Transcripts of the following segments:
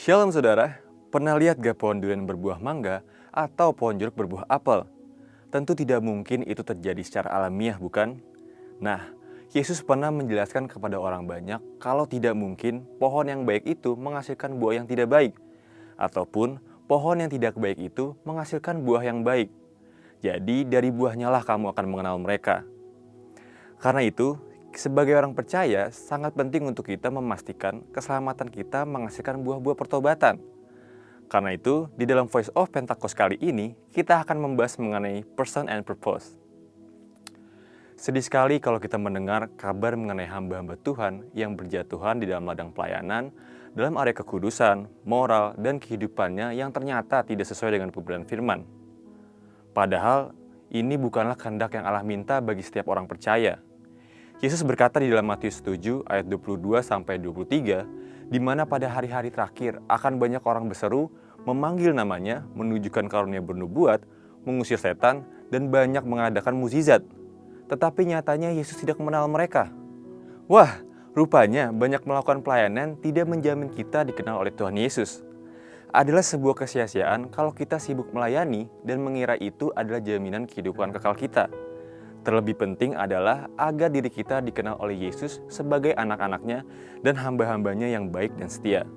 Shalom saudara, pernah lihat gak pohon durian berbuah mangga atau pohon jeruk berbuah apel? Tentu tidak mungkin itu terjadi secara alamiah, bukan? Nah, Yesus pernah menjelaskan kepada orang banyak kalau tidak mungkin pohon yang baik itu menghasilkan buah yang tidak baik, ataupun pohon yang tidak baik itu menghasilkan buah yang baik. Jadi dari buahnya lah kamu akan mengenal mereka. Karena itu, sebagai orang percaya, sangat penting untuk kita memastikan keselamatan kita menghasilkan buah-buah pertobatan. Karena itu, di dalam Voice of Pentecost kali ini, kita akan membahas mengenai person and purpose. Sedih sekali kalau kita mendengar kabar mengenai hamba-hamba Tuhan yang berjatuhan di dalam ladang pelayanan, dalam area kekudusan, moral, dan kehidupannya yang ternyata tidak sesuai dengan pemberian firman. Padahal, ini bukanlah kehendak yang Allah minta bagi setiap orang percaya. Yesus berkata di dalam Matius 7 ayat 22-23, di mana pada hari-hari terakhir akan banyak orang berseru, memanggil namanya, menunjukkan karunia bernubuat, mengusir setan, dan banyak mengadakan mukjizat. Tetapi nyatanya Yesus tidak mengenal mereka. Wah, rupanya banyak melakukan pelayanan tidak menjamin kita dikenal oleh Tuhan Yesus. Adalah sebuah kesia-siaan kalau kita sibuk melayani dan mengira itu adalah jaminan kehidupan kekal kita. Terlebih penting adalah agar diri kita dikenal oleh Yesus sebagai anak-anaknya dan hamba-hambanya yang baik dan setia.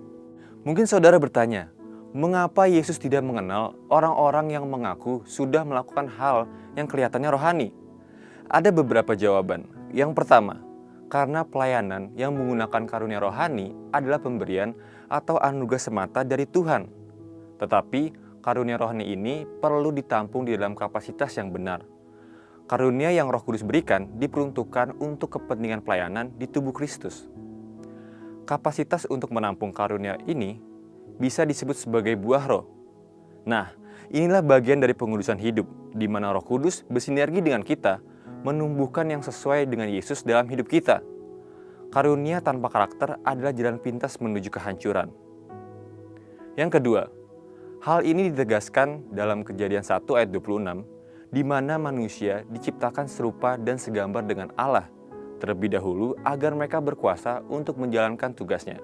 Mungkin saudara bertanya, mengapa Yesus tidak mengenal orang-orang yang mengaku sudah melakukan hal yang kelihatannya rohani? Ada beberapa jawaban. Yang pertama, karena pelayanan yang menggunakan karunia rohani adalah pemberian atau anugerah semata dari Tuhan. Tetapi karunia rohani ini perlu ditampung di dalam kapasitas yang benar. Karunia yang Roh Kudus berikan diperuntukkan untuk kepentingan pelayanan di tubuh Kristus. Kapasitas untuk menampung karunia ini bisa disebut sebagai buah roh. Nah, inilah bagian dari pengudusan hidup, di mana Roh Kudus bersinergi dengan kita, menumbuhkan yang sesuai dengan Yesus dalam hidup kita. Karunia tanpa karakter adalah jalan pintas menuju kehancuran. Yang kedua, hal ini ditegaskan dalam Kejadian 1 ayat 26, di mana manusia diciptakan serupa dan segambar dengan Allah terlebih dahulu agar mereka berkuasa untuk menjalankan tugasnya.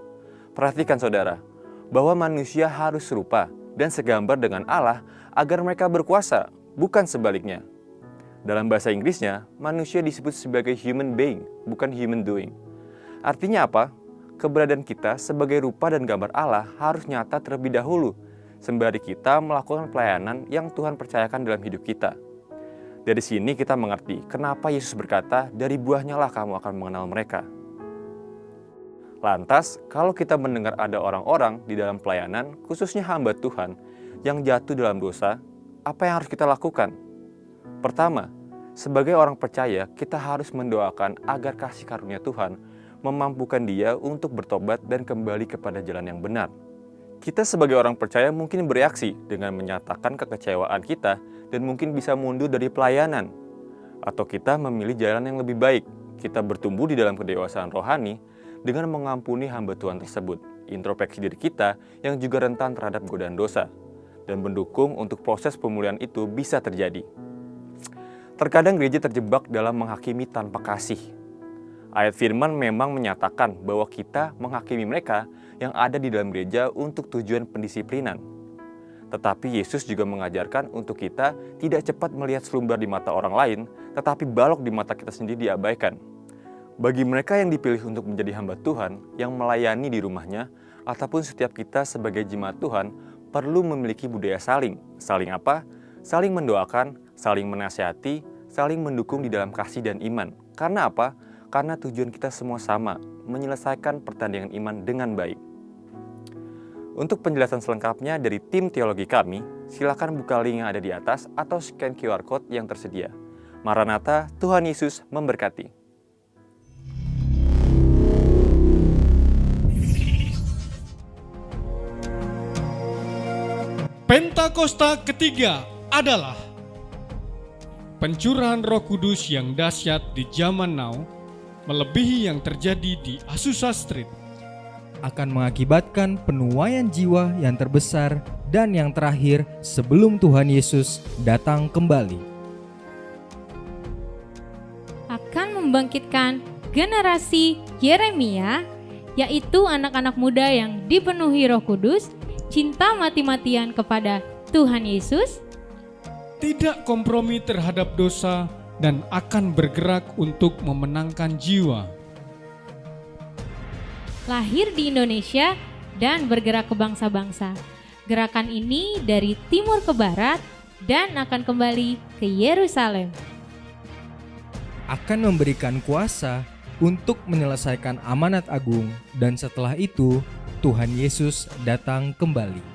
Perhatikan saudara, bahwa manusia harus serupa dan segambar dengan Allah agar mereka berkuasa, bukan sebaliknya. Dalam bahasa Inggrisnya, manusia disebut sebagai human being, bukan human doing. Artinya apa? Keberadaan kita sebagai rupa dan gambar Allah harus nyata terlebih dahulu, sembari kita melakukan pelayanan yang Tuhan percayakan dalam hidup kita. Dari sini kita mengerti kenapa Yesus berkata, dari buahnya lah kamu akan mengenal mereka. Lantas, kalau kita mendengar ada orang-orang di dalam pelayanan, khususnya hamba Tuhan, yang jatuh dalam dosa, apa yang harus kita lakukan? Pertama, sebagai orang percaya, kita harus mendoakan agar kasih karunia Tuhan memampukan dia untuk bertobat dan kembali kepada jalan yang benar. Kita sebagai orang percaya mungkin bereaksi dengan menyatakan kekecewaan kita dan mungkin bisa mundur dari pelayanan. Atau kita memilih jalan yang lebih baik. Kita bertumbuh di dalam kedewasaan rohani dengan mengampuni hamba Tuhan tersebut. Introspeksi diri kita yang juga rentan terhadap godaan dosa. Dan mendukung untuk proses pemulihan itu bisa terjadi. Terkadang gereja terjebak dalam menghakimi tanpa kasih. Ayat firman memang menyatakan bahwa kita menghakimi mereka yang ada di dalam gereja untuk tujuan pendisiplinan. Tetapi Yesus juga mengajarkan untuk kita tidak cepat melihat selumbar di mata orang lain, tetapi balok di mata kita sendiri diabaikan. Bagi mereka yang dipilih untuk menjadi hamba Tuhan, yang melayani di rumahnya, ataupun setiap kita sebagai jemaat Tuhan, perlu memiliki budaya saling. Saling apa? Saling mendoakan, saling menasihati, saling mendukung di dalam kasih dan iman. Karena apa? Karena tujuan kita semua sama, menyelesaikan pertandingan iman dengan baik. Untuk penjelasan selengkapnya dari tim teologi kami, silakan buka link yang ada di atas atau scan QR Code yang tersedia. Maranatha, Tuhan Yesus memberkati. Pentakosta ketiga adalah pencurahan Roh Kudus yang dahsyat di zaman now, melebihi yang terjadi di Azusa Street, akan mengakibatkan penuaian jiwa yang terbesar dan yang terakhir sebelum Tuhan Yesus datang kembali. Akan membangkitkan generasi Yeremia yaitu anak-anak muda yang dipenuhi Roh Kudus, cinta mati-matian kepada Tuhan Yesus, tidak kompromi terhadap dosa, dan akan bergerak untuk memenangkan jiwa. lahir di Indonesia dan bergerak ke bangsa-bangsa. Gerakan ini dari timur ke barat dan akan kembali ke Yerusalem. Akan memberikan kuasa untuk menyelesaikan amanat agung, dan setelah itu Tuhan Yesus datang kembali.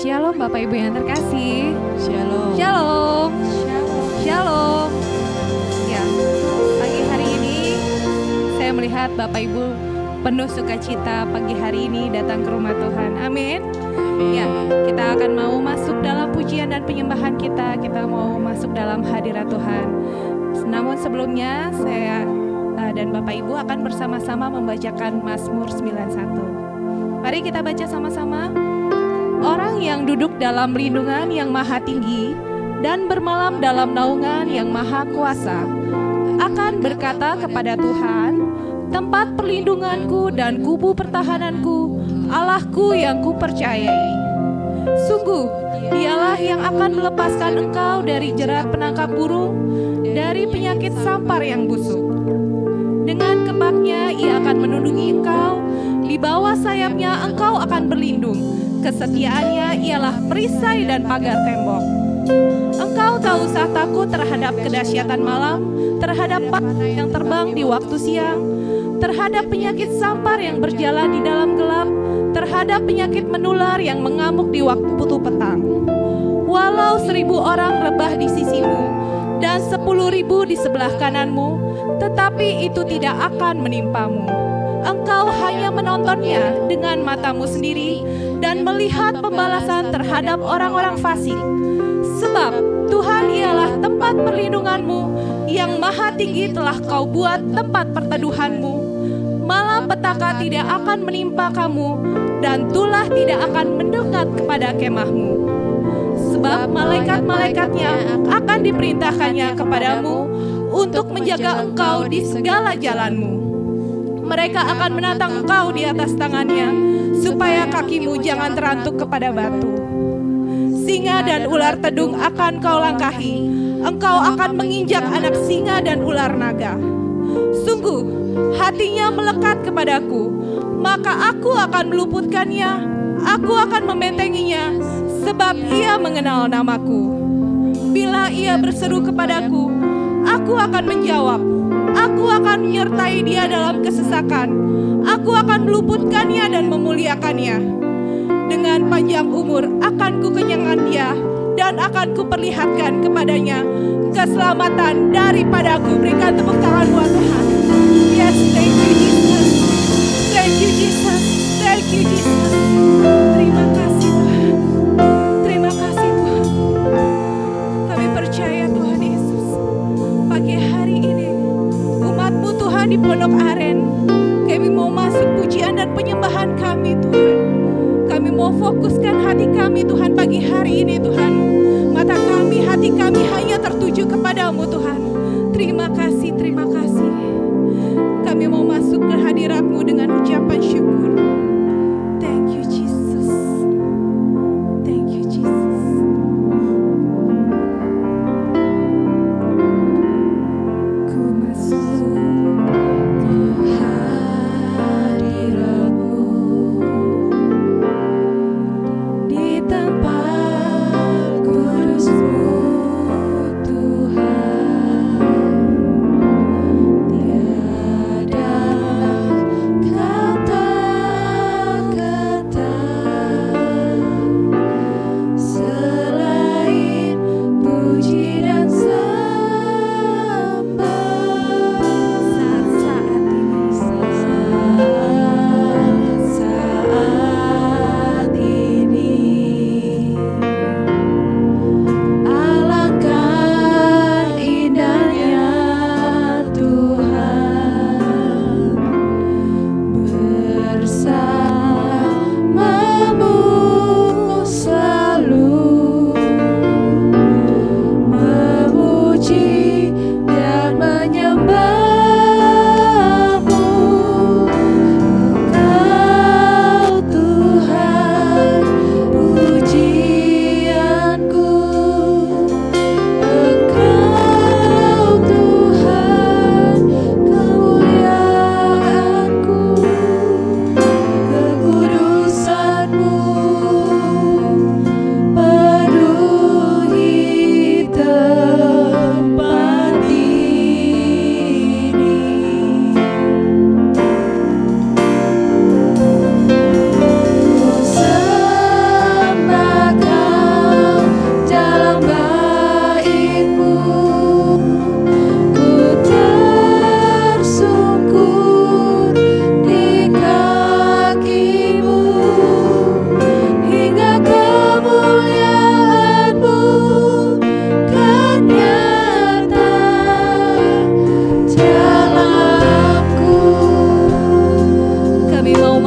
Shalom Bapak Ibu yang terkasih. Shalom. Shalom. Shalom. Ya, pagi hari ini saya melihat Bapak Ibu penuh sukacita pagi hari ini datang ke rumah Tuhan. Amin. Ya, kita akan mau masuk dalam pujian dan penyembahan kita. Kita mau masuk dalam hadirat Tuhan. Namun sebelumnya saya dan Bapak Ibu akan bersama-sama membacakan Mazmur 91. Mari kita baca sama-sama. Orang yang duduk dalam lindungan yang maha tinggi dan bermalam dalam naungan yang maha kuasa akan berkata kepada Tuhan, tempat perlindunganku dan kubu pertahananku, Allahku yang kupercayai. Sungguh, dialah yang akan melepaskan engkau dari jerat penangkap burung, dari penyakit sampar yang busuk. Dengan kebaknya ia akan menundungi engkau, di bawah sayapnya engkau akan berlindung. Kesetiaannya ialah perisai dan pagar tembok. Engkau tak usah takut terhadap kedahsyatan malam, terhadap panah yang terbang di waktu siang, terhadap penyakit sampar yang berjalan di dalam gelap, terhadap penyakit menular yang mengamuk di waktu petang. Walau 1.000 orang rebah di sisimu dan 10.000 di sebelah kananmu, tetapi itu tidak akan menimpamu. Engkau hanya menontonnya dengan matamu sendiri dan melihat pembalasan terhadap orang-orang fasik. Sebab Tuhan ialah tempat perlindunganmu, yang maha tinggi telah kau buat tempat perteduhanmu. Malapetaka tidak akan menimpa kamu, dan tulah tidak akan mendekat kepada kemahmu. Sebab malaikat-malaikatnya akan diperintahkannya kepadamu untuk menjaga engkau di segala jalanmu. Mereka akan menatang engkau di atas tangannya, supaya kakimu jangan terantuk kepada batu. Singa dan ular tedung akan kau langkahi, engkau akan menginjak anak singa dan ular naga. Sungguh, hatinya melekat kepadaku, maka aku akan meluputkannya, aku akan membentenginya, sebab ia mengenal namaku. Bila ia berseru kepadaku, aku akan menjawab. Aku akan menyertai dia dalam kesesakan. Aku akan meluputkannya dan memuliakannya. Dengan panjang umur akan kukenyangkan dia, dan akan kuperlihatkan kepadanya keselamatan daripadaku. Berikan tepuk tangan buat Tuhan. Yes, thank you Jesus. Thank you Jesus. Thank you Jesus. Terima kasih Tuhan. Terima kasih Tuhan. Kami percaya Tuhan Yesus, pagi hari ini umat-Mu Tuhan di Pondok Aren, kami mau masuk pujian dan penyembahan kami Tuhan. Kami mau fokuskan hati kami Tuhan pagi hari ini Tuhan. Mata kami, hati kami hanya tertuju kepadamu Tuhan. Terima kasih, terima kasih. Kami mau masuk ke hadirat-Mu dengan ucapan syukur. Thank you Jesus. Thank you Jesus. Ku masuk ke hadirat-Mu di tempat kudus-Mu Tuhan.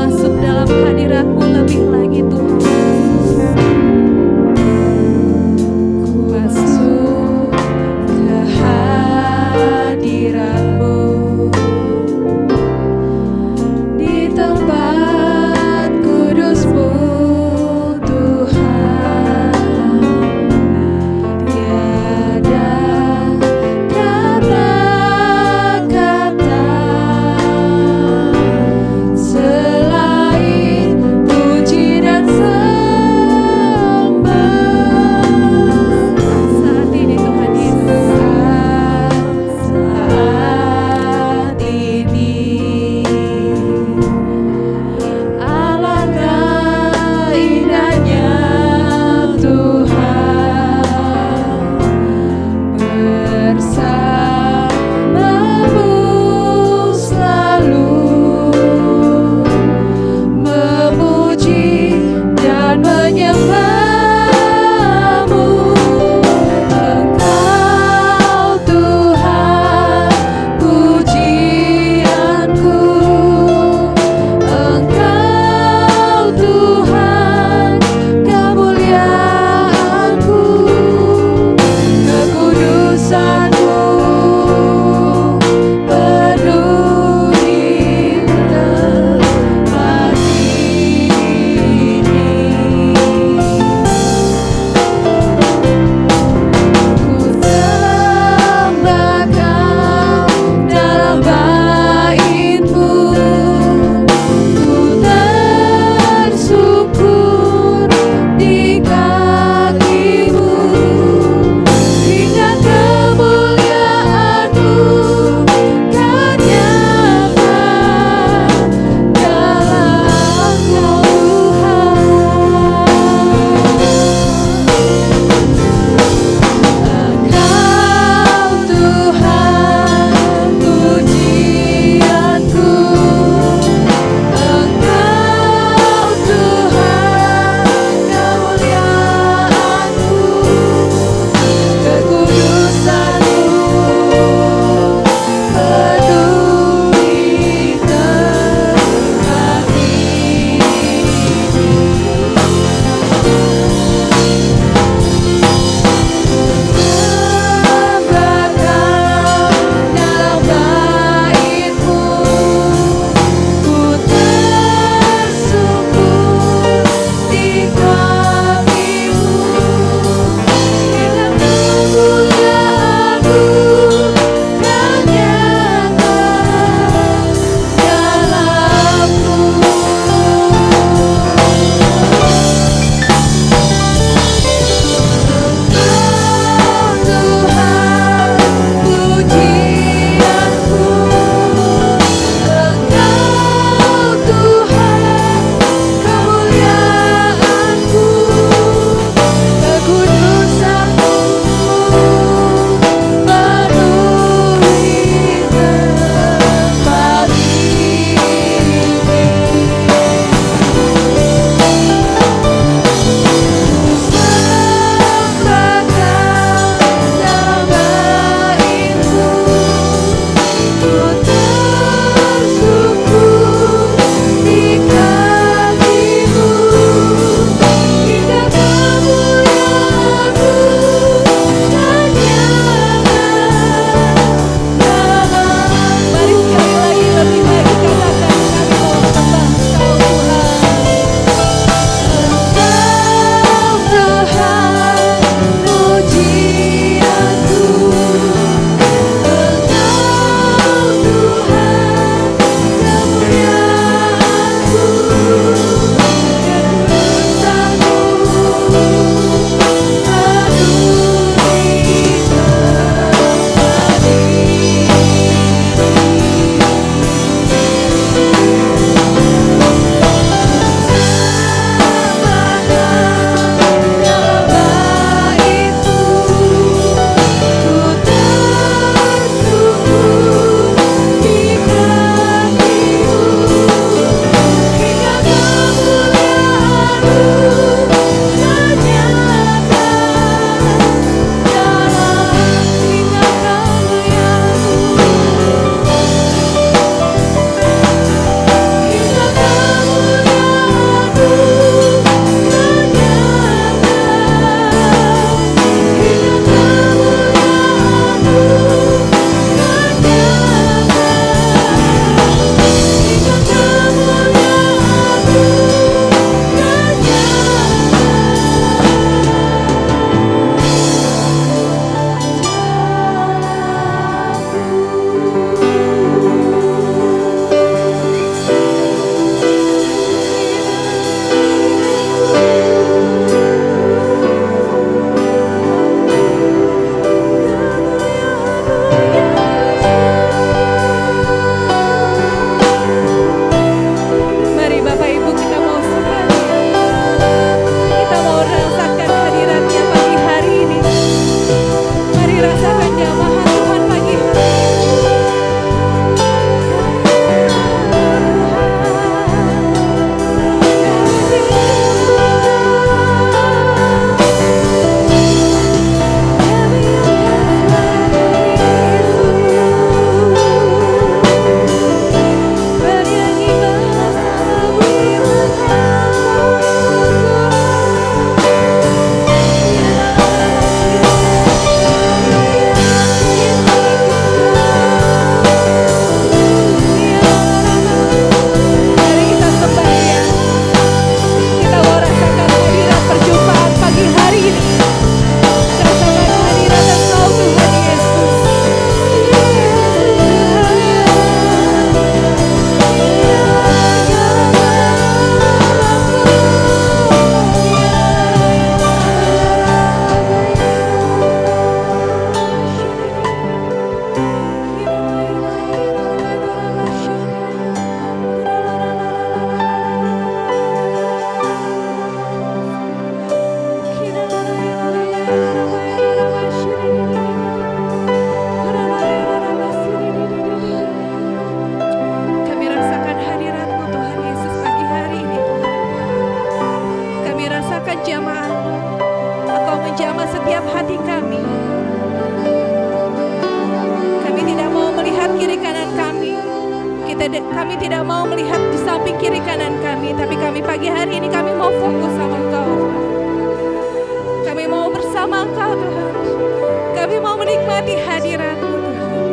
masuk dalam hadirat-Mu lebih lagi Tuhan. Ku masuk ke hadirat-Mu di tempat kudus-Mu Tuhan. Tiada kata-kata selain puji dan tidak mau melihat di samping kiri kanan kami, tapi kami pagi hari ini kami mau fokus sama Engkau. Kami mau bersama Engkau Tuhan. Kami mau menikmati hadirat-Mu Tuhan.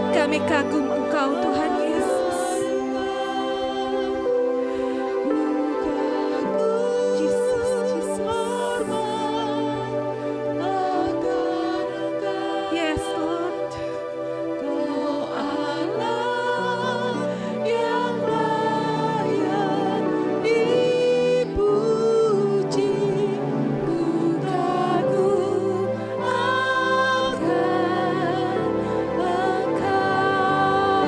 Kami kagum Engkau Tuhan Yesus. Jesus, Jesus. Yes, Lord. Kau Allah yang layak dipuji. Ku kagum akan Engkau.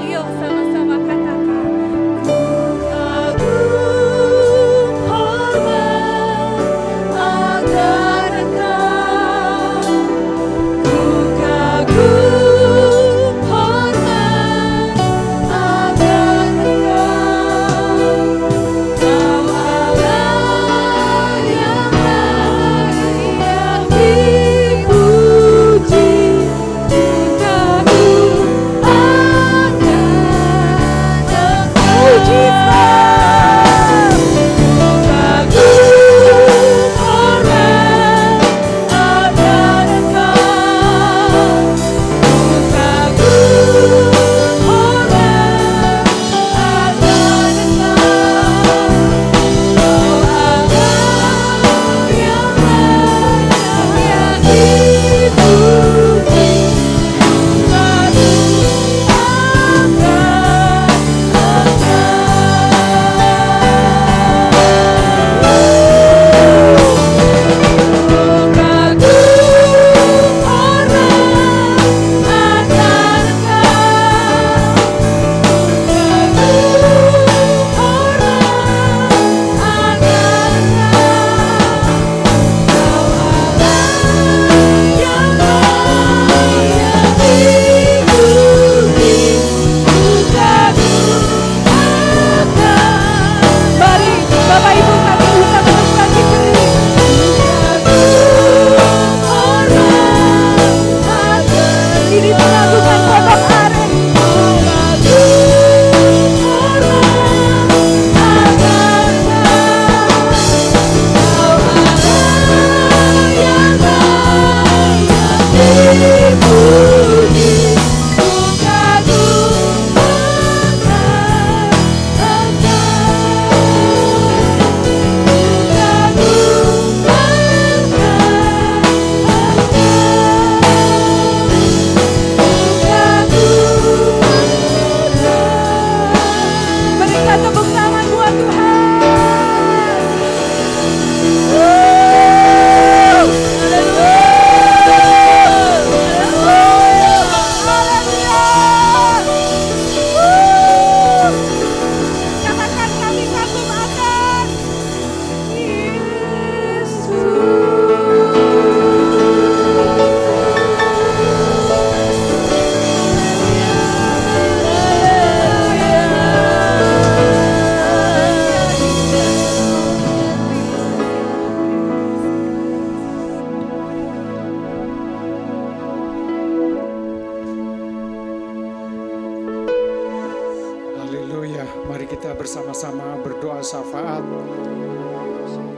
Mari kita bersama-sama berdoa syafaat.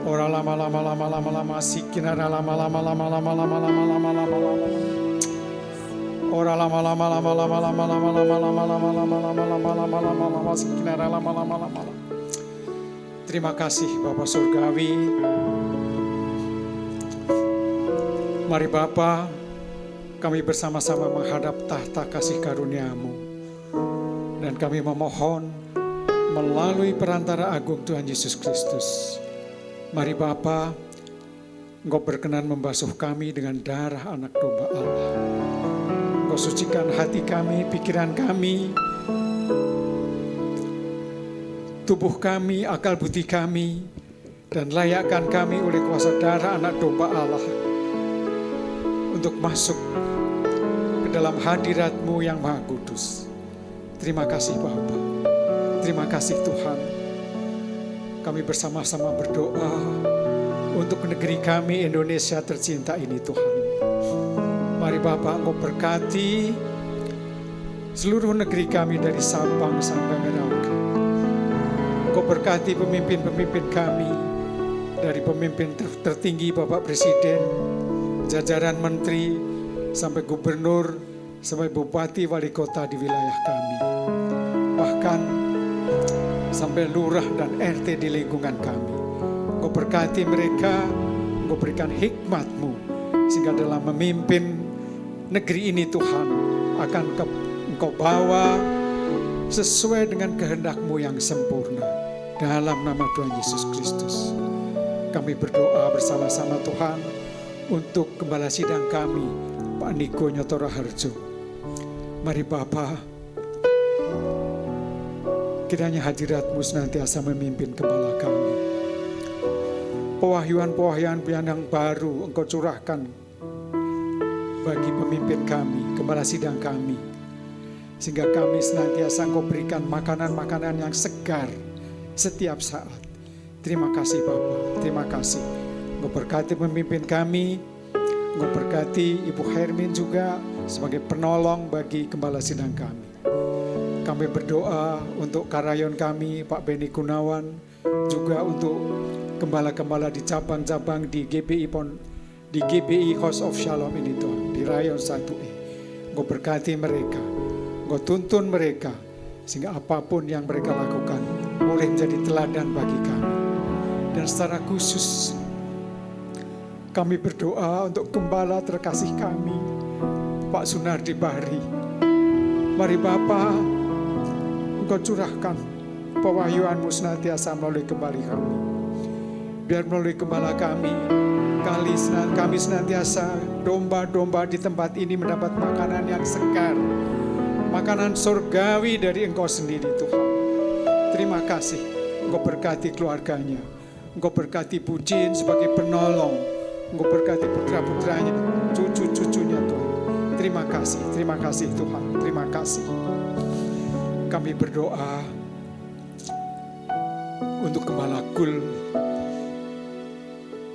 Ora lama sikina lama. Ora lama sikina lama. Terima kasih Bapa Surgawi. Mari Bapa, kami bersama-sama menghadap tahta kasih karunia-Mu. Dan kami memohon melalui perantara agung Tuhan Yesus Kristus. Mari Bapa, Engkau berkenan membasuh kami dengan darah anak domba Allah. Engkau sucikan hati kami, pikiran kami, tubuh kami, akal budi kami, dan layakkan kami oleh kuasa darah anak domba Allah untuk masuk ke dalam hadirat-Mu yang Maha Kudus. Terima kasih Bapa, terima kasih Tuhan. Kami bersama-sama berdoa untuk negeri kami Indonesia tercinta ini Tuhan. Mari Bapa, Engkau berkati seluruh negeri kami dari Sabang sampai Merauke. Engkau berkati pemimpin-pemimpin kami, dari pemimpin tertinggi Bapak Presiden, jajaran menteri, sampai gubernur, sampai bupati, wali kota di wilayah kami. Bahkan sampai lurah dan RT di lingkungan kami. Engkau berkati mereka, Engkau berikan hikmat-Mu, sehingga dalam memimpin negeri ini Tuhan, akan Engkau bawa sesuai dengan kehendak-Mu yang sempurna. Dalam nama Tuhan Yesus Kristus, kami berdoa bersama-sama Tuhan untuk Gembala Sidang kami, Pak Niko Nyotoro Harjo. Mari Bapa, kiranya hadirat-Mu senantiasa memimpin gembala kami. Pewahyuan-pewahyuan yang baru Engkau curahkan bagi pemimpin kami, Gembala Sidang kami, sehingga kami senantiasa Engkau berikan makanan-makanan yang segar setiap saat. Terima kasih Bapa, terima kasih. Engkau berkati pemimpin kami, Engkau berkati Ibu Hermin juga sebagai penolong bagi Gembala Sidang kami. Kami berdoa untuk karayon kami, Pak Beni Gunawan, juga untuk gembala-gembala di cabang-cabang di GBI House of Shalom ini Tuhan, di Rayon 1E. Engkau berkati mereka, Engkau tuntun mereka, sehingga apapun yang mereka lakukan boleh menjadi teladan bagi kami. Dan secara khusus kami berdoa untuk gembala terkasih kami, Pak Sunardi Bahri. Mari Bapa, Engkau curahkan pewahyuan-Mu senantiasa melalui gembala kami. Biar melalui gembala kami senantiasa domba-domba di tempat ini mendapat makanan yang segar, makanan surgawi dari Engkau sendiri Tuhan. Terima kasih, Engkau berkati keluarganya, Engkau berkati Pujin sebagai penolong, Engkau berkati putra-putranya, cucu-cucunya Tuhan. Terima kasih Tuhan, terima kasih. Kami berdoa untuk Gembala Kul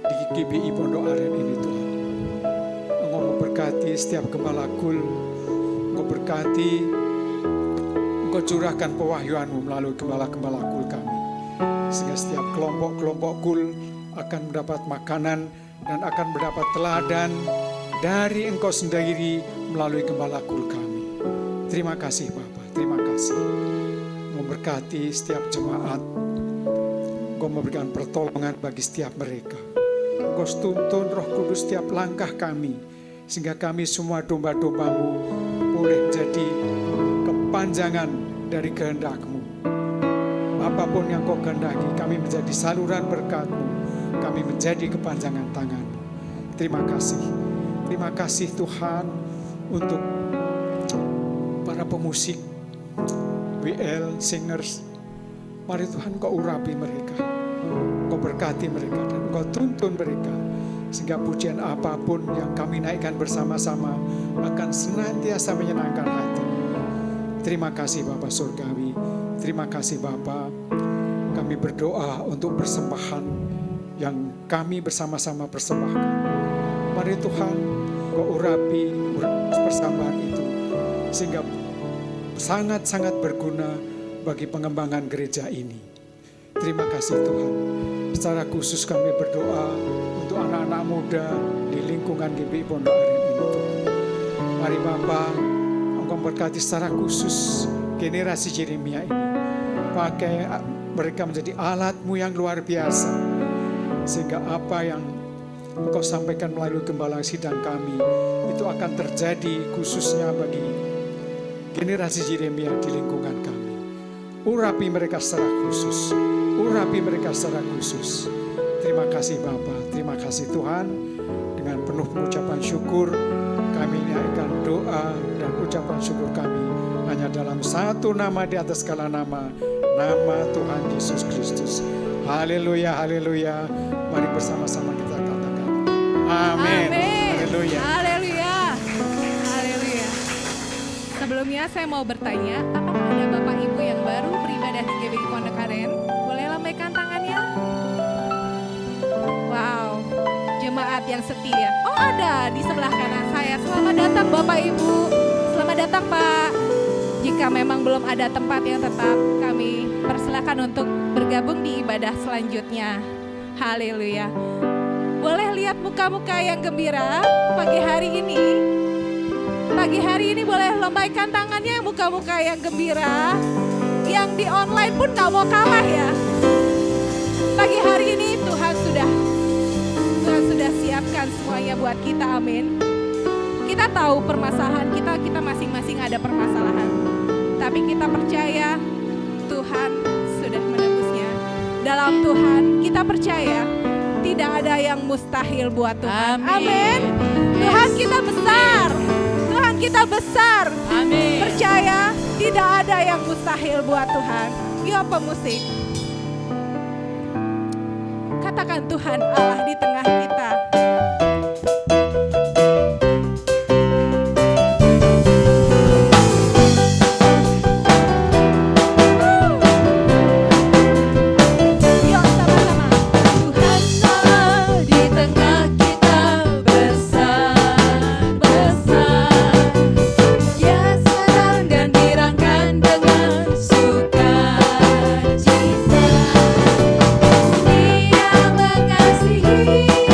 di GBI Pondok Aren ini Tuhan. Engkau memberkati setiap Gembala Kul, Engkau berkati, Engkau curahkan pewahyuan-Mu melalui gembala-gembala kul kami, sehingga setiap kelompok-kelompok kul akan mendapat makanan dan akan mendapat teladan dari Engkau sendiri melalui gembala kul kami. Terima kasih Bapa, terima kasih. Memberkati setiap jemaat, Engkau memberikan pertolongan bagi setiap mereka. Engkau tuntun Roh Kudus setiap langkah kami, sehingga kami semua domba-domba-Mu boleh menjadi kepanjangan dari kehendak-Mu. Apapun yang Kau kehendaki, kami menjadi saluran berkat-Mu, kami menjadi kepanjangan tangan-Mu. Terima kasih Tuhan untuk para pemusik, WL, singers. Mari Tuhan Kau urapi mereka, Kau berkati mereka, dan Kau tuntun mereka, sehingga pujian apapun yang kami naikkan bersama-sama akan senantiasa menyenangkan hati. Terima kasih Bapa Surgawi, terima kasih Bapa. Kami berdoa untuk persembahan yang kami bersama-sama persembahkan. Mari Tuhan Kau urapi persembahan itu, sehingga sangat-sangat berguna bagi pengembangan gereja ini. Terima kasih Tuhan. Secara khusus kami berdoa untuk anak-anak muda di lingkungan GBI Pondok Aren ini Tuhan. Mari Bapa, Engkau berkati secara khusus generasi Yeremia ini. Pakai mereka menjadi alat-Mu yang luar biasa. Sehingga apa yang Engkau sampaikan melalui gembala sidang kami itu akan terjadi khususnya bagi generasi Yeremia di lingkungan kami. Urapi mereka secara khusus. Urapi mereka secara khusus. Terima kasih Bapa, terima kasih Tuhan. Dengan penuh pengucapan syukur kami naikkan doa dan ucapan syukur kami hanya dalam satu nama di atas segala nama, nama Tuhan Yesus Kristus. Haleluya, haleluya. Mari bersama-sama kita katakan amin. Haleluya. Haleluya. Haleluya. Sebelumnya saya mau bertanya, apakah ada Bapak Ibu yang baru beribadah di GBI Pondok Aren? Boleh lambaikan tangannya? Wow, jemaat yang setia. Oh ada di sebelah kanan saya. Selamat datang Bapak Ibu. Selamat datang Pak. Jika memang belum ada tempat yang tetap, kami persilakan untuk bergabung di ibadah selanjutnya. Haleluya. Boleh lihat muka-muka yang gembira pagi hari ini. Pagi hari ini boleh lambaikan tangannya muka-muka yang gembira. Yang di online pun gak mau kalah ya. Pagi hari ini Tuhan sudah siapkan semuanya buat kita, amin. Kita tahu permasalahan kita masing-masing ada permasalahan. Tapi kita percaya Tuhan sudah menebusnya. Dalam Tuhan kita percaya tidak ada yang mustahil buat Tuhan. Amin. Tuhan kita besar. Tuhan kita besar. Amin. Percaya tidak ada yang mustahil buat Tuhan. Yuk pemusik. Katakan Tuhan Allah di tengah kita. Dia mengasihi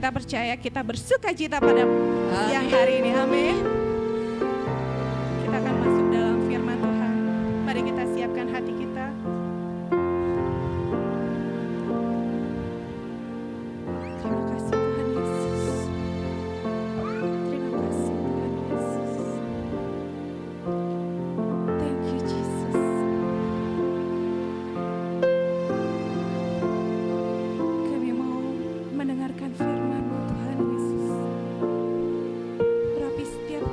kita percaya, kita bersuka cita pada siang hari ini. Amin. Kita akan masuk dalam firman Tuhan. Mari kita siapkan hati kita. Terima kasih Tuhan Yesus. Terima kasih Tuhan Yesus. Thank you Jesus. Kami mau mendengarkan firman-Mu Tuhan Yesus. Urapi setiap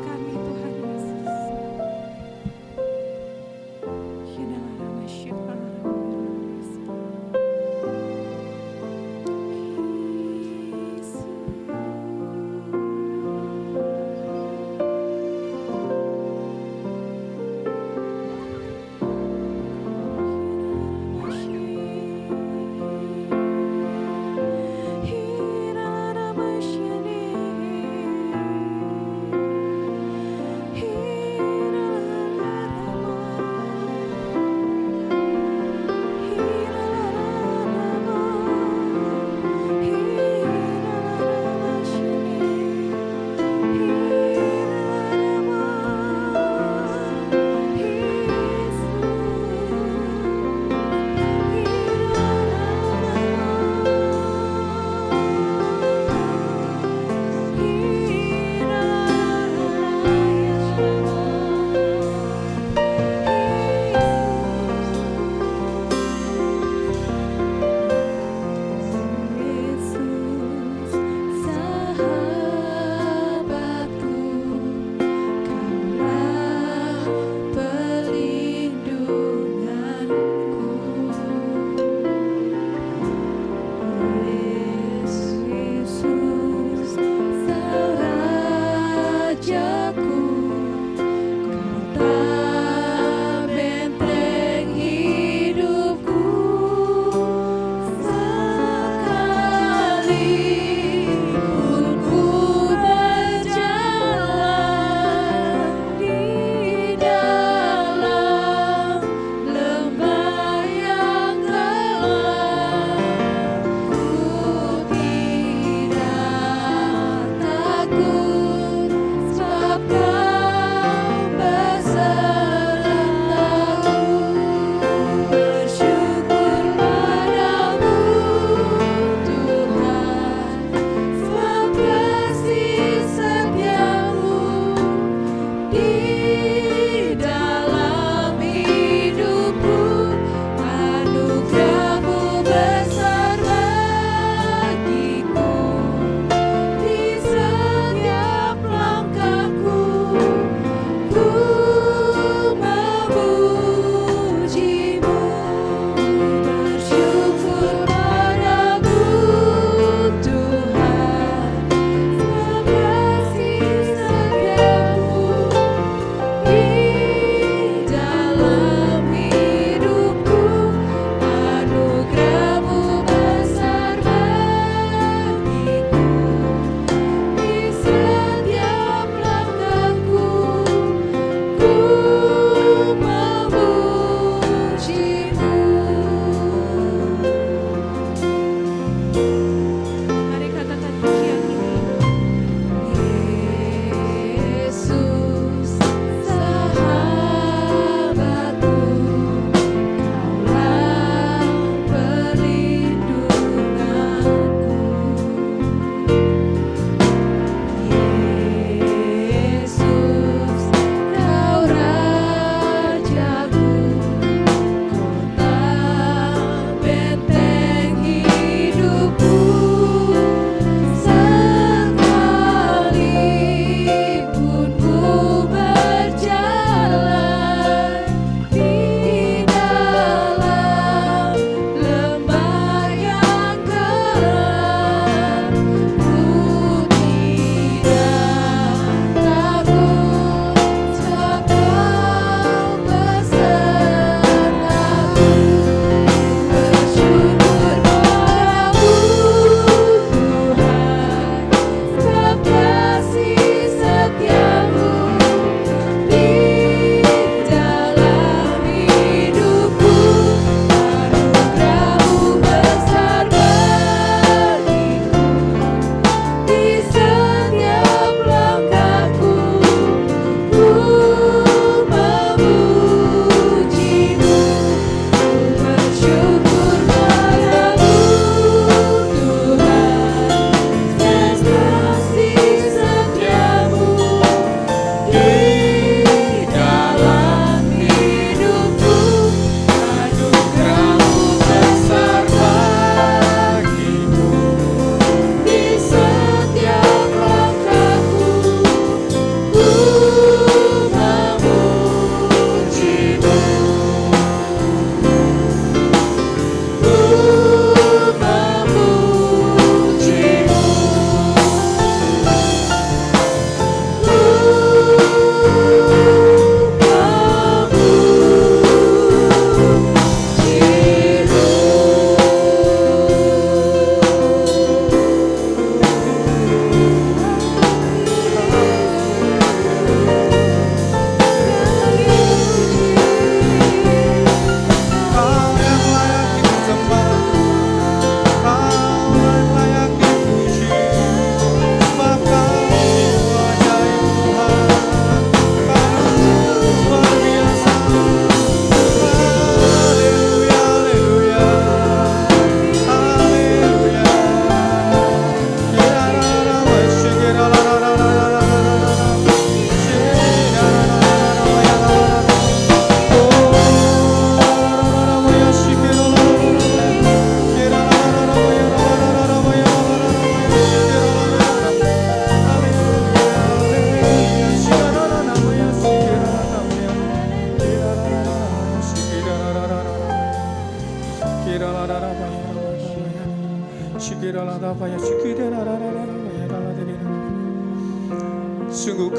Sungguh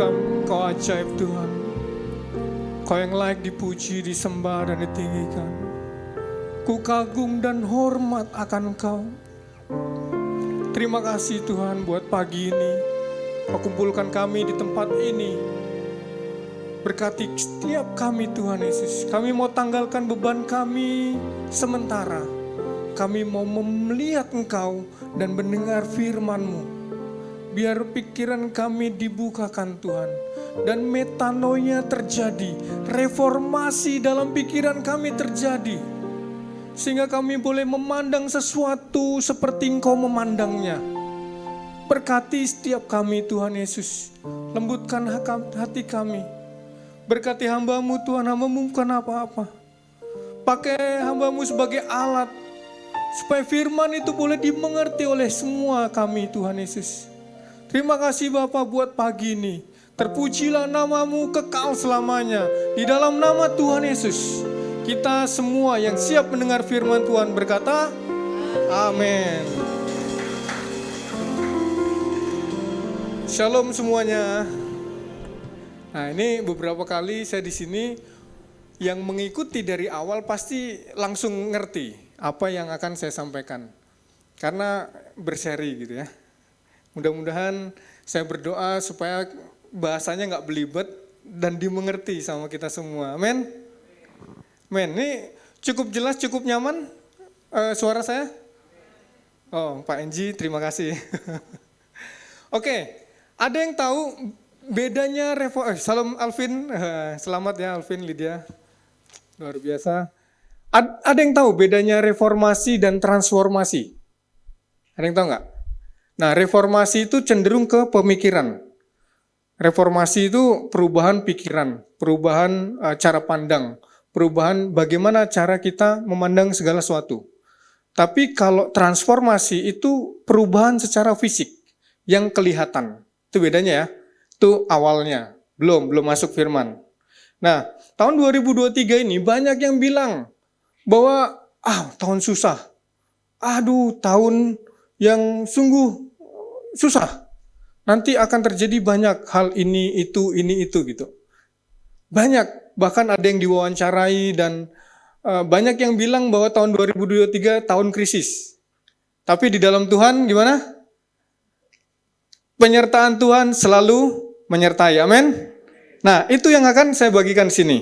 Kau ajaib Tuhan. Kau yang layak dipuji, disembah dan ditinggikan. Ku kagum dan hormat akan Kau. Terima kasih Tuhan buat pagi ini. Kau kumpulkan kami di tempat ini. Berkati setiap kami Tuhan Yesus. Kami mau tanggalkan beban kami sementara. Kami mau melihat Engkau dan mendengar firman-Mu. Biar pikiran kami dibukakan Tuhan. Dan metanoia terjadi. Reformasi dalam pikiran kami terjadi. Sehingga kami boleh memandang sesuatu seperti Engkau memandangnya. Berkati setiap kami Tuhan Yesus. Lembutkan hati kami. Berkati hamba-Mu Tuhan, hamba-Mu bukan apa-apa. Pakai hamba-Mu sebagai alat. Supaya firman itu boleh dimengerti oleh semua kami Tuhan Yesus. Terima kasih Bapa buat pagi ini. Terpujilah nama-Mu kekal selamanya. Di dalam nama Tuhan Yesus. Kita semua yang siap mendengar firman Tuhan berkata, amin. Shalom semuanya. Nah, ini beberapa kali saya di sini yang mengikuti dari awal pasti langsung ngerti apa yang akan saya sampaikan. Karena berseri gitu ya. Mudah-mudahan saya berdoa supaya bahasanya nggak belibet dan dimengerti sama kita semua. Amin. Men, ini cukup jelas, cukup nyaman suara saya? Oh, Pak Enji, terima kasih. Oke, ada yang tahu bedanya salam Alvin, selamat ya Alvin, Lydia, luar biasa. Ada yang tahu bedanya reformasi dan transformasi? Ada yang tahu nggak? Nah, reformasi itu cenderung ke pemikiran. Reformasi itu perubahan pikiran, perubahan cara pandang, perubahan bagaimana cara kita memandang segala sesuatu. Tapi kalau transformasi itu perubahan secara fisik yang kelihatan. Itu bedanya ya. Itu awalnya. Belum masuk firman. Nah, tahun 2023 ini banyak yang bilang bahwa tahun susah. Aduh, tahun yang sungguh susah. Nanti akan terjadi banyak hal ini, itu gitu. Banyak, bahkan ada yang diwawancarai dan banyak yang bilang bahwa tahun 2023 tahun krisis. Tapi di dalam Tuhan gimana? Penyertaan Tuhan selalu menyertai, amin. Nah, itu yang akan saya bagikan di sini.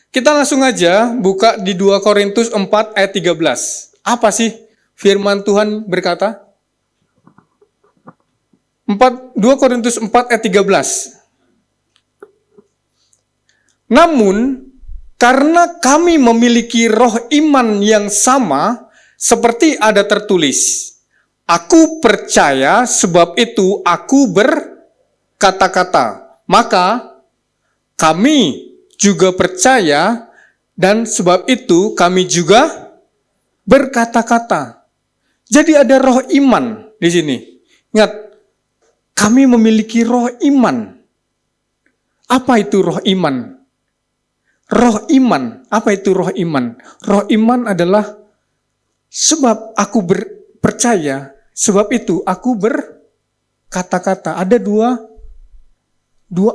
Kita langsung aja buka di 2 Korintus 4 ayat 13. Apa sih firman Tuhan berkata? 2 Korintus 4 ayat 13. Namun, karena kami memiliki roh iman yang sama, seperti ada tertulis, aku percaya sebab itu aku berkata-kata. Maka, kami juga percaya dan sebab itu kami juga berkata-kata. Jadi ada roh iman di sini. Ingat, kami memiliki roh iman. Apa itu roh iman? Roh iman, apa itu roh iman? Roh iman adalah sebab aku percaya, sebab itu aku berkata-kata. Ada dua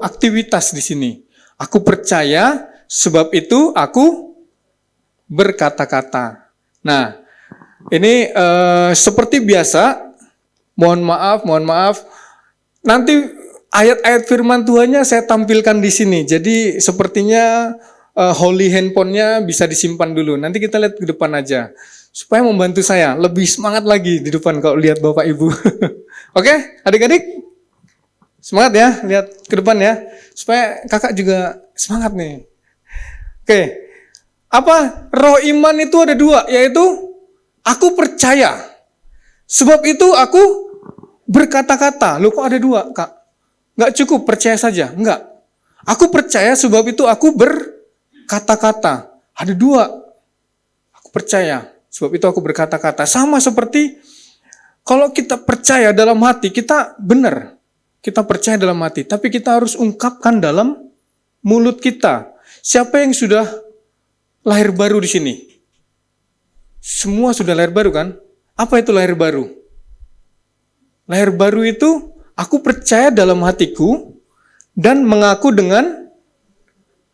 aktivitas di sini. Aku percaya, sebab itu aku berkata-kata. Nah, ini seperti biasa, mohon maaf. Nanti ayat-ayat firman Tuhannya saya tampilkan di sini. Jadi sepertinya holy handphone-nya bisa disimpan dulu. Nanti kita lihat ke depan aja. Supaya membantu saya lebih semangat lagi di depan kalau lihat Bapak Ibu. Oke, adik-adik? Semangat ya, lihat ke depan ya. Supaya kakak juga semangat nih. Oke, apa? Roh iman itu ada 2, yaitu aku percaya. Sebab itu aku berkata-kata. Loh kok ada 2, Kak? Nggak cukup percaya saja, enggak. Aku percaya sebab itu aku berkata-kata. Ada 2. Aku percaya sebab itu aku berkata-kata. Sama seperti kalau kita percaya dalam hati, kita benar. Kita percaya dalam hati, tapi kita harus ungkapkan dalam mulut kita. Siapa yang sudah lahir baru di sini? semua sudah lahir baru kan? Apa itu lahir baru? Lahir baru itu aku percaya dalam hatiku dan mengaku dengan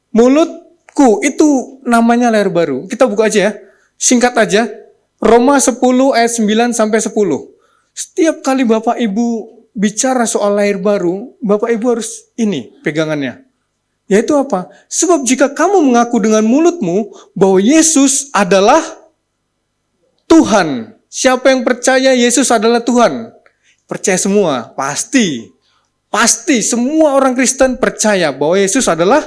mulutku. Itu namanya lahir baru. Kita buka aja ya. Singkat aja. Roma 10 ayat 9 sampai 10. Setiap kali Bapak Ibu bicara soal lahir baru, Bapak Ibu harus ini pegangannya. Yaitu apa? Sebab jika kamu mengaku dengan mulutmu bahwa Yesus adalah Tuhan. Siapa yang percaya Yesus adalah Tuhan? Percaya semua, pasti. Pasti semua orang Kristen percaya bahwa Yesus adalah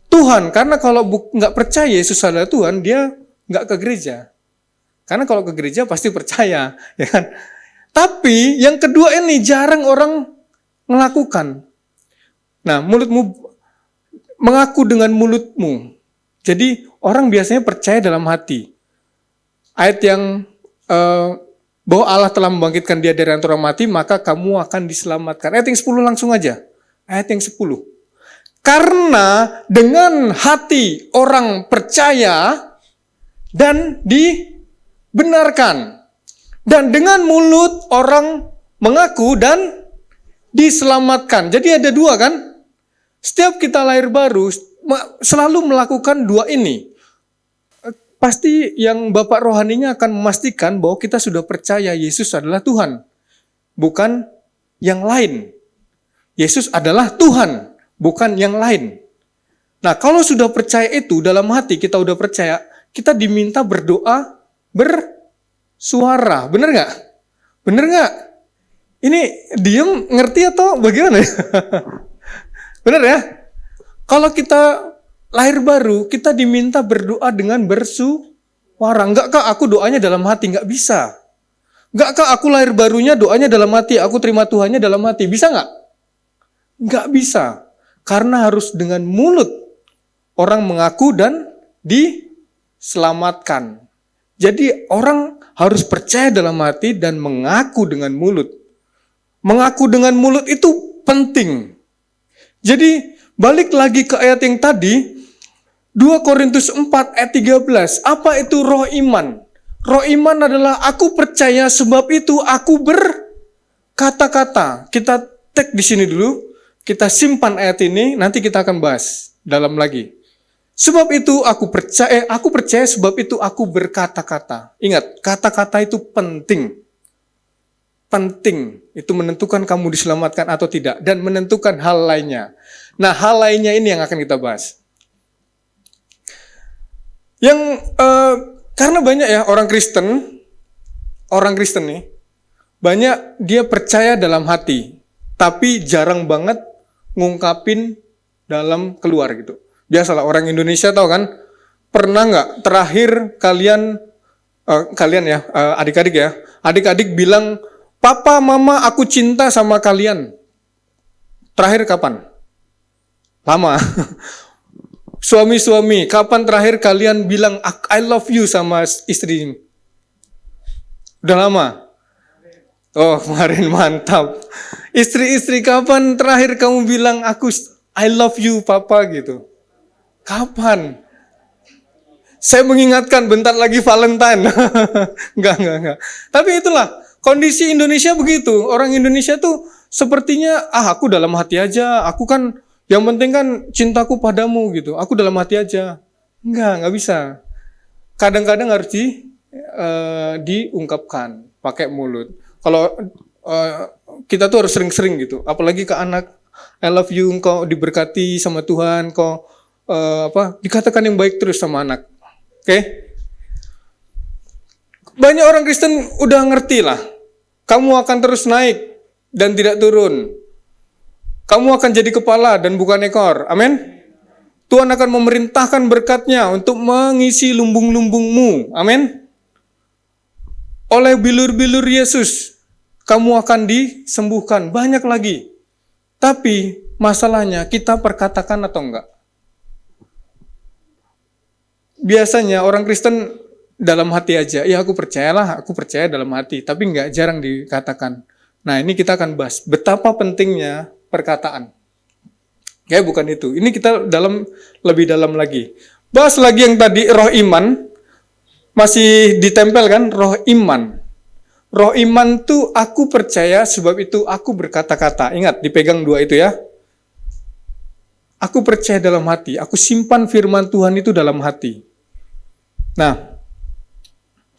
Tuhan. Karena kalau nggak percaya Yesus adalah Tuhan, dia nggak ke gereja. Karena kalau ke gereja pasti percaya, ya kan? Tapi yang kedua ini jarang orang melakukan. Nah, mengaku dengan mulutmu. Jadi orang biasanya percaya dalam hati. Ayat yang bahwa Allah telah membangkitkan dia dari antara orang mati, maka kamu akan diselamatkan. Ayat yang 10 langsung aja. Ayat yang 10. Karena dengan hati orang percaya dan dibenarkan. Dan dengan mulut orang mengaku dan diselamatkan. Jadi ada dua kan? Setiap kita lahir baru, selalu melakukan dua ini. Pasti yang Bapak rohaninya akan memastikan bahwa kita sudah percaya Yesus adalah Tuhan. Bukan yang lain. Yesus adalah Tuhan, bukan yang lain. Nah, kalau sudah percaya itu, dalam hati kita udah percaya, kita diminta berdoa bersuara. Bener nggak? Bener nggak? Ini diem ngerti atau bagaimana? Bener ya? Kalau kita lahir baru, kita diminta berdoa dengan bersuara. Enggak kak, aku doanya dalam hati. Enggak bisa. Enggak kak, aku lahir barunya doanya dalam hati. Aku terima Tuhannya dalam hati. Bisa enggak? Enggak bisa. Karena harus dengan mulut. Orang mengaku dan diselamatkan. Jadi orang harus percaya dalam hati dan mengaku dengan mulut. Mengaku dengan mulut itu penting. Jadi balik lagi ke ayat yang tadi, 2 Korintus 4 ayat 13. Apa itu roh iman? Roh iman adalah aku percaya sebab itu aku berkata-kata. Kita tag di sini dulu. Kita simpan ayat ini, nanti kita akan bahas dalam lagi. Sebab itu aku percaya sebab itu aku berkata-kata. Ingat, kata-kata itu penting. Penting. Itu menentukan kamu diselamatkan atau tidak. Dan menentukan hal lainnya. Nah, hal lainnya ini yang akan kita bahas. Karena banyak ya orang Kristen nih, banyak dia percaya dalam hati, tapi jarang banget ngungkapin dalam keluar gitu. Biasalah orang Indonesia tahu kan, pernah nggak terakhir kalian ya, adik-adik bilang, papa, mama, aku cinta sama kalian. Terakhir kapan? Lama. Suami-suami, kapan terakhir kalian bilang I love you sama istri? Udah lama? Oh, kemarin mantap. Istri-istri, kapan terakhir kamu bilang I love you papa gitu? Kapan? Saya mengingatkan bentar lagi Valentine. Enggak. Tapi itulah kondisi Indonesia begitu. Orang Indonesia tuh sepertinya aku dalam hati aja. Aku kan yang penting kan cintaku padamu gitu. Aku dalam hati aja. Enggak bisa. Kadang-kadang harus diungkapkan pakai mulut. Kalau kita tuh harus sering-sering gitu. Apalagi ke anak, I love you, engkau diberkati sama Tuhan, engkau dikatakan yang baik terus sama anak. Oke? Banyak orang Kristen udah ngerti lah. Kamu akan terus naik dan tidak turun. Kamu akan jadi kepala dan bukan ekor. Amin. Tuhan akan memerintahkan berkat-Nya untuk mengisi lumbung-lumbungmu. Amin. Oleh bilur-bilur Yesus, kamu akan disembuhkan. Banyak lagi. Tapi masalahnya kita perkatakan atau enggak? Biasanya orang Kristen dalam hati aja. Ya aku percaya dalam hati. Tapi enggak, jarang dikatakan. Nah ini kita akan bahas. Betapa pentingnya perkataan. Ya bukan itu. Ini kita lebih dalam lagi. Bahas lagi yang tadi roh iman. masih ditempel kan roh iman. Roh iman tuh aku percaya sebab itu aku berkata-kata. Ingat, dipegang dua itu ya. Aku percaya dalam hati, aku simpan firman Tuhan itu dalam hati. Nah,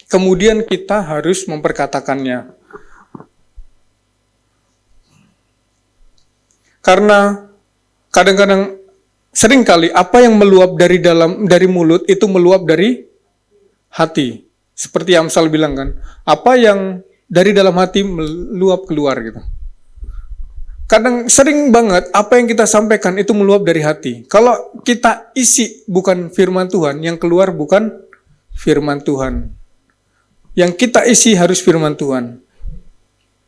kemudian kita harus memperkatakannya. Karena kadang-kadang seringkali apa yang meluap dari mulut itu meluap dari hati. Seperti Amsal bilang kan, apa yang dari dalam hati meluap keluar gitu. Kadang sering banget apa yang kita sampaikan itu meluap dari hati. Kalau kita isi bukan firman Tuhan, yang keluar bukan firman Tuhan. Yang kita isi harus firman Tuhan.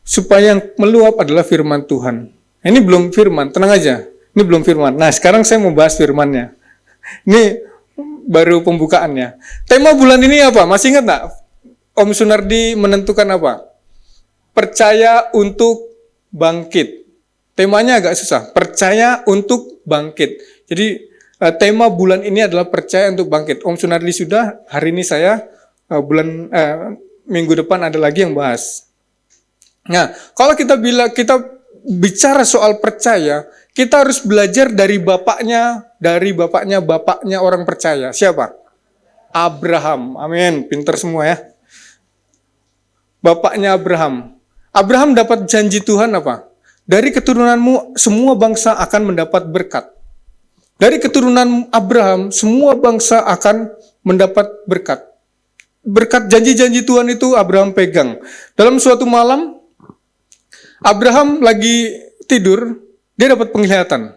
Supaya yang meluap adalah firman Tuhan. Ini belum firman, tenang aja. Ini belum firman. Nah, sekarang saya mau bahas firmannya. Ini baru pembukaannya. Tema bulan ini apa? Masih ingat nggak? Om Sunardi menentukan apa? Percaya untuk bangkit. Temanya agak susah. Percaya untuk bangkit. Jadi tema bulan ini adalah percaya untuk bangkit. Om Sunardi sudah, hari ini saya minggu depan ada lagi yang bahas. Nah, kalau kita bicara soal percaya, kita harus belajar dari bapaknya orang percaya. Siapa? Abraham. Amin. Pinter semua ya. Bapaknya Abraham. Abraham dapat janji Tuhan apa? Dari keturunanmu semua bangsa akan mendapat berkat. Dari keturunan Abraham semua bangsa akan mendapat berkat. Berkat janji-janji Tuhan itu Abraham pegang. Dalam suatu malam Abraham lagi tidur, dia dapat penglihatan.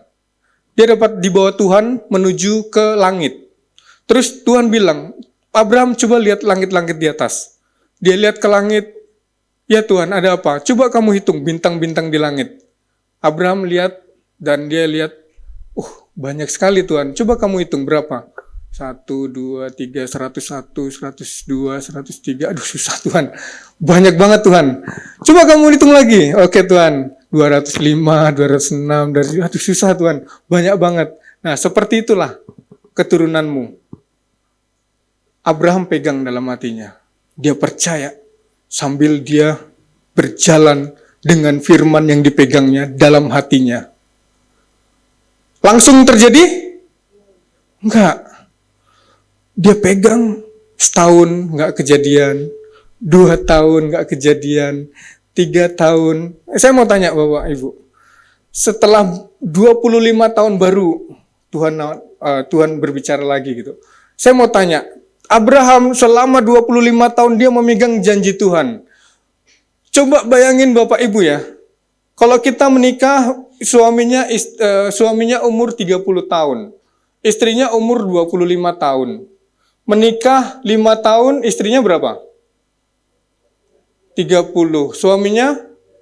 Dia dapat dibawa Tuhan menuju ke langit. Terus Tuhan bilang, Abraham coba lihat langit-langit di atas. Dia lihat ke langit, ya Tuhan ada apa? Coba kamu hitung bintang-bintang di langit. Abraham lihat dan dia lihat, banyak sekali Tuhan. Coba kamu hitung berapa? 1, 2, 3, 101, 102, 103. Aduh susah Tuhan. Banyak banget Tuhan. Coba kamu hitung lagi. Oke Tuhan. 205, 206, aduh susah Tuhan. Banyak banget. Nah seperti itulah keturunanmu. Abraham pegang dalam hatinya. Dia percaya sambil dia berjalan dengan firman yang dipegangnya dalam hatinya. Langsung terjadi? Enggak. Dia pegang setahun enggak kejadian, 2 tahun enggak kejadian, 3 tahun. Saya mau tanya Bapak Ibu. Setelah 25 tahun baru Tuhan berbicara lagi gitu. Saya mau tanya, Abraham selama 25 tahun dia memegang janji Tuhan. Coba bayangin Bapak Ibu ya. Kalau kita menikah, suaminya umur 30 tahun. Istrinya umur 25 tahun. Menikah 5 tahun, istrinya berapa? 30. Suaminya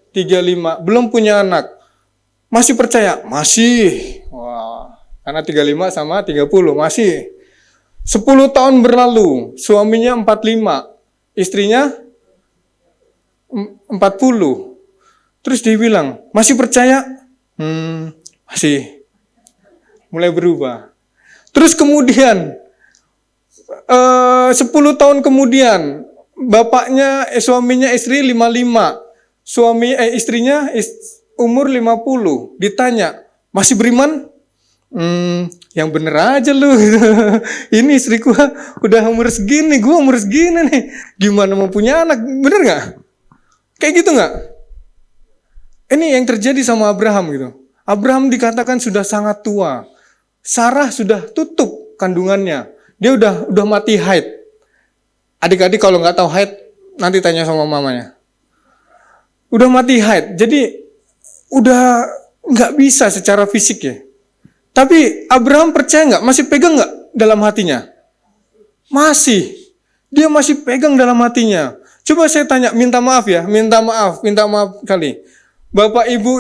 35. Belum punya anak. Masih percaya? Masih. Wah, karena 35 sama 30, masih. 10 tahun berlalu, suaminya 45. Istrinya 40. Terus dia bilang, masih percaya? Masih. Mulai berubah. Terus kemudian 10 tahun kemudian suaminya istri 55. Istrinya umur 50. Ditanya, masih beriman? Yang bener aja lu. Ini istriku udah umur segini, gua umur segini nih. Gimana mau punya anak? Bener gak? Kayak gitu gak? Ini yang terjadi sama Abraham gitu. Abraham dikatakan sudah sangat tua. Sarah sudah tutup kandungannya. Dia udah mati haid. Adik-adik kalau nggak tahu haid, nanti tanya sama mamanya. Udah mati haid, jadi udah nggak bisa secara fisik ya. Tapi Abraham percaya nggak? Masih pegang nggak dalam hatinya? Masih. Dia masih pegang dalam hatinya. Coba saya tanya, minta maaf ya, minta maaf kali. Bapak ibu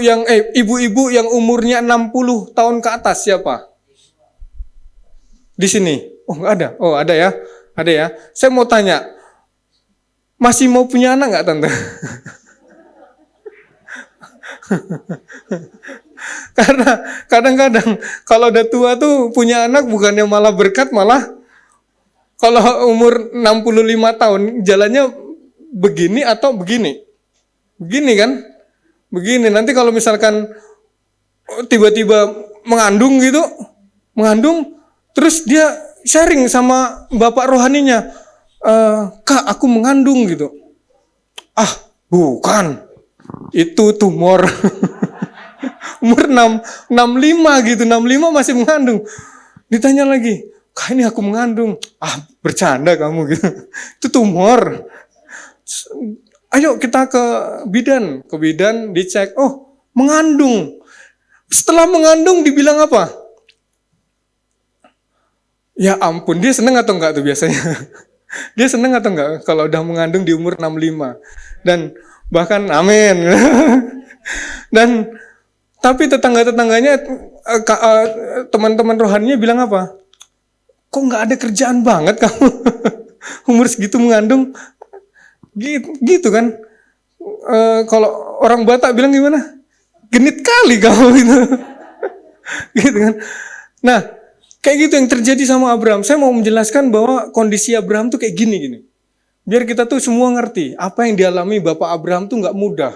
ibu-ibu yang umurnya 60 tahun ke atas siapa? Di sini. Oh nggak ada. Oh ada ya. Ada ya. Saya mau tanya, masih mau punya anak nggak tante? Karena kadang-kadang kalau udah tua tuh punya anak bukannya malah berkat, malah Kalau umur 65 tahun jalannya begini atau begini? Begini kan? Begini. Nanti kalau misalkan tiba-tiba mengandung gitu, terus dia sharing sama bapak rohaninya, Kak, aku mengandung gitu. Ah, bukan. Itu tumor. Umur 65 gitu, 65 masih mengandung. Ditanya lagi, Kak, ini aku mengandung. Ah, bercanda kamu gitu. Itu tumor. Ayo kita ke bidan dicek. Oh, mengandung. Setelah mengandung dibilang apa? Ya ampun, dia seneng atau enggak tuh biasanya? Dia seneng atau enggak kalau udah mengandung di umur 65? Dan bahkan amin. Dan tapi tetangga-tetangganya, teman-teman rohaninya bilang apa? Kok nggak ada kerjaan banget kamu? Umur segitu mengandung, gitu kan? Kalau orang Batak bilang gimana? Genit kali kamu gitu. Gitu kan? Nah, kayak gitu yang terjadi sama Abraham. Saya mau menjelaskan bahwa kondisi Abraham tuh kayak gini. Biar kita tuh semua ngerti apa yang dialami Bapak Abraham tuh nggak mudah.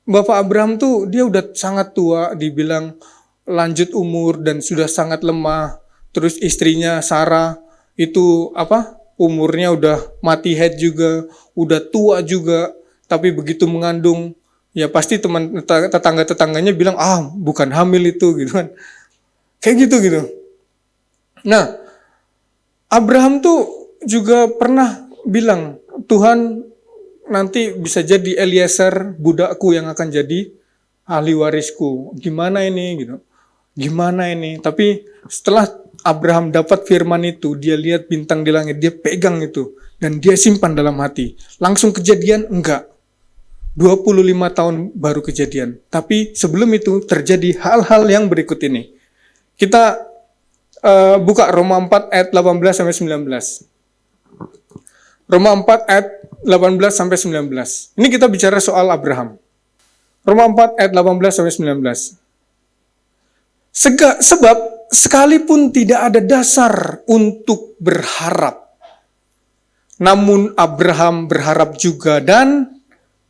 Bapak Abraham tuh dia udah sangat tua, dibilang lanjut umur dan sudah sangat lemah. Terus istrinya Sarah itu umurnya udah mati head juga, udah tua juga. Tapi begitu mengandung, ya pasti tetangga-tetangganya bilang, bukan hamil itu gitu kan. Kayak gitu. Nah, Abraham tuh juga pernah bilang, Tuhan, nanti bisa jadi Eliezer budakku yang akan jadi ahli warisku. Gimana ini gitu? Gimana ini? Tapi setelah Abraham dapat firman itu, dia lihat bintang di langit, dia pegang itu dan dia simpan dalam hati. Langsung kejadian? Enggak. 25 tahun baru kejadian. Tapi sebelum itu terjadi hal-hal yang berikut ini. Kita buka Roma 4 ayat 18 sampai 19. Roma 4 ayat 18 sampai 19. Ini kita bicara soal Abraham. Roma 4 ayat 18 sampai 19. Sebab sekalipun tidak ada dasar untuk berharap, namun Abraham berharap juga dan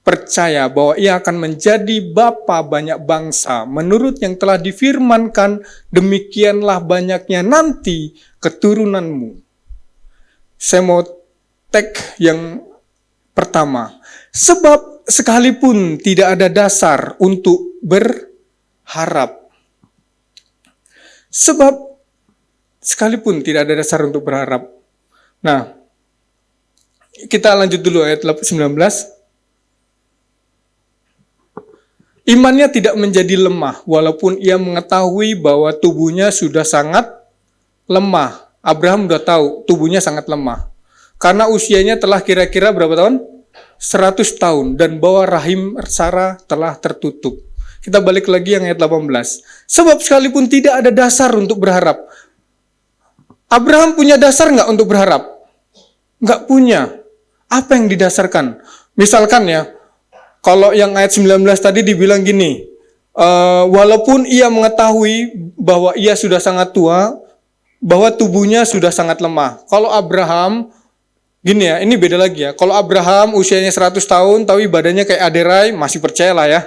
percaya bahwa ia akan menjadi bapa banyak bangsa. Menurut yang telah difirmankan, demikianlah banyaknya nanti keturunanmu. Saya mau tag yang pertama. Sebab sekalipun tidak ada dasar untuk berharap. Sebab sekalipun tidak ada dasar untuk berharap. Nah, kita lanjut dulu ayat 19. Imannya tidak menjadi lemah, walaupun ia mengetahui bahwa tubuhnya sudah sangat lemah. Abraham sudah tahu tubuhnya sangat lemah. Karena usianya telah kira-kira berapa tahun? 100 tahun. Dan bahwa rahim Sarah telah tertutup. Kita balik lagi yang ayat 18. Sebab sekalipun tidak ada dasar untuk berharap. Abraham punya dasar nggak untuk berharap? Nggak punya. Apa yang didasarkan? Misalkan ya, kalau yang ayat 19 tadi dibilang gini, walaupun ia mengetahui bahwa ia sudah sangat tua, bahwa tubuhnya sudah sangat lemah. Kalau Abraham, gini ya, ini beda lagi ya. Kalau Abraham usianya 100 tahun, tapi badannya kayak Aderai, masih percayalah ya.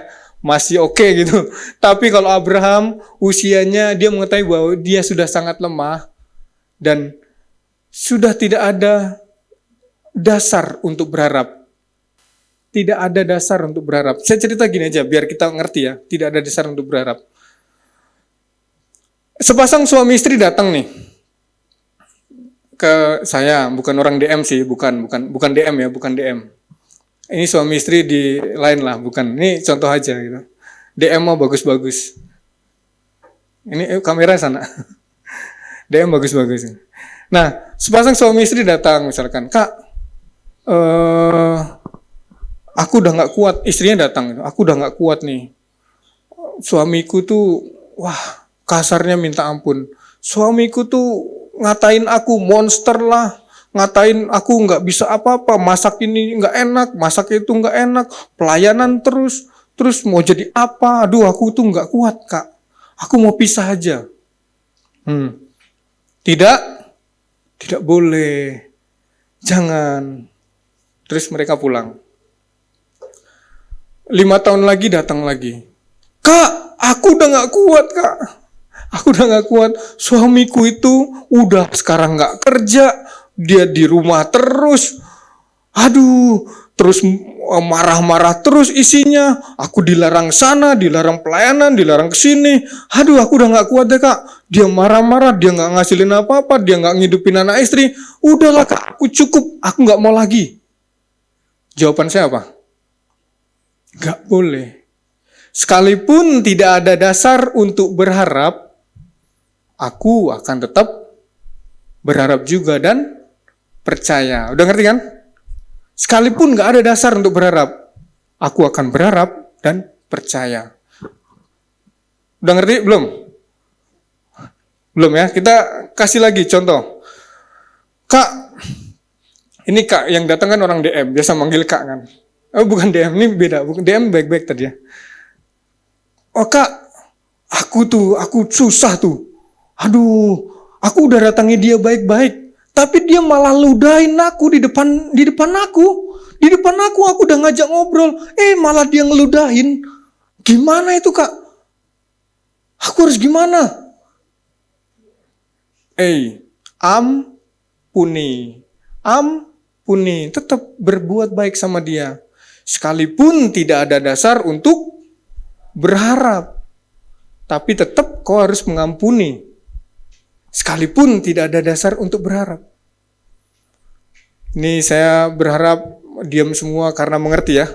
Masih oke gitu. Tapi kalau Abraham usianya, dia mengetahui bahwa dia sudah sangat lemah dan sudah tidak ada dasar untuk berharap. Tidak ada dasar untuk berharap. Saya cerita gini aja biar kita ngerti ya. Tidak ada dasar untuk berharap. Sepasang suami istri datang nih ke saya, bukan orang DM sih, bukan DM ya, bukan DM. Ini suami istri di lain lah, bukan. Ini contoh aja gitu. DM mau bagus-bagus. Ini kamera sana. DM bagus-bagus. Nah, sepasang suami istri datang misalkan, Kak, aku udah nggak kuat. Istrinya datang, aku udah nggak kuat nih. Suamiku tuh, wah, kasarnya minta ampun. Suamiku tuh ngatain aku monster lah. Ngatain aku nggak bisa apa-apa, masak ini nggak enak, masak itu nggak enak, pelayanan terus mau jadi apa? Aduh, aku tuh nggak kuat, Kak. Aku mau pisah aja. Tidak Tidak boleh. Jangan. Terus mereka pulang. 5 tahun lagi datang lagi. Kak, aku udah gak kuat, Kak. Aku udah gak kuat. Suamiku itu udah sekarang gak kerja. Dia di rumah terus. Aduh, terus marah-marah terus isinya. Aku dilarang sana, dilarang pelayanan, dilarang kesini. Aduh, aku udah gak kuat deh, Kak. Dia marah-marah, dia gak ngasilin apa-apa, dia gak ngidupin anak istri. Udahlah, Kak, aku cukup. Aku gak mau lagi. Jawaban saya apa? Gak boleh. Sekalipun tidak ada dasar untuk berharap, aku akan tetap berharap juga dan percaya. Udah ngerti kan? Sekalipun gak ada dasar untuk berharap, aku akan berharap dan percaya. Udah ngerti? Belum? Belum ya? Kita kasih lagi contoh. Kak, ini Kak yang datang kan orang DM, biasa manggil Kak kan. Oh bukan DM, ini beda. DM baik-baik tadi ya. Oh Kak, aku susah tuh. Aduh, aku udah datangi dia baik-baik. Tapi dia malah ludahin aku di depan aku. Di depan aku udah ngajak ngobrol. Malah dia ngeludahin. Gimana itu Kak? Aku harus gimana? Ampuni. Tetap berbuat baik sama dia. Sekalipun tidak ada dasar untuk berharap. Tapi tetap kau harus mengampuni. Sekalipun tidak ada dasar untuk berharap. Ini saya berharap diam semua karena mengerti ya.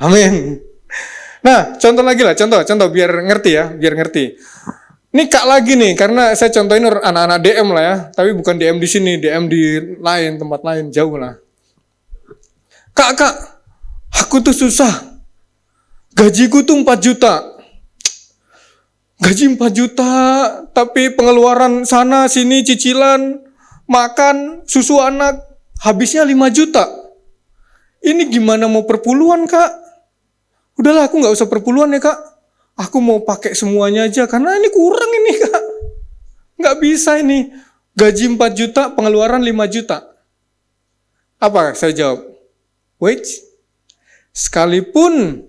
Amin. Nah, contoh lagi lah, contoh biar ngerti ya, biar ngerti. Ini Kak lagi nih, karena saya contohin anak-anak DM lah ya, tapi bukan DM di sini, DM di lain, tempat lain, jauh lah. Kak, aku tuh susah. Gajiku tuh 4 juta. Gaji 4 juta, tapi pengeluaran sana sini, cicilan, makan, susu anak, habisnya 5 juta. Ini gimana mau perpuluhan Kak? Udahlah aku gak usah perpuluhan ya Kak. Aku mau pakai semuanya aja, karena ini kurang ini Kak. Gak bisa ini. Gaji 4 juta, pengeluaran 5 juta. Apa saya jawab? Wait, sekalipun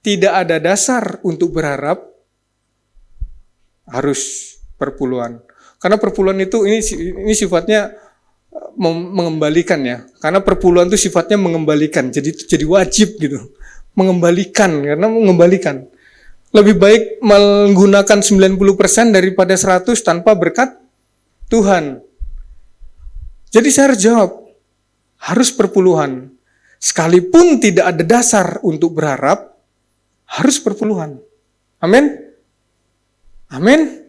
tidak ada dasar untuk berharap, harus perpuluhan. Karena perpuluhan itu ini sifatnya mengembalikan ya. Karena perpuluhan itu sifatnya mengembalikan. Jadi wajib gitu. Mengembalikan, karena mengembalikan. Lebih baik menggunakan 90% daripada 100 tanpa berkat Tuhan. Jadi saya harus jawab, harus perpuluhan. Sekalipun tidak ada dasar untuk berharap, harus perpuluhan. Amin? Amin?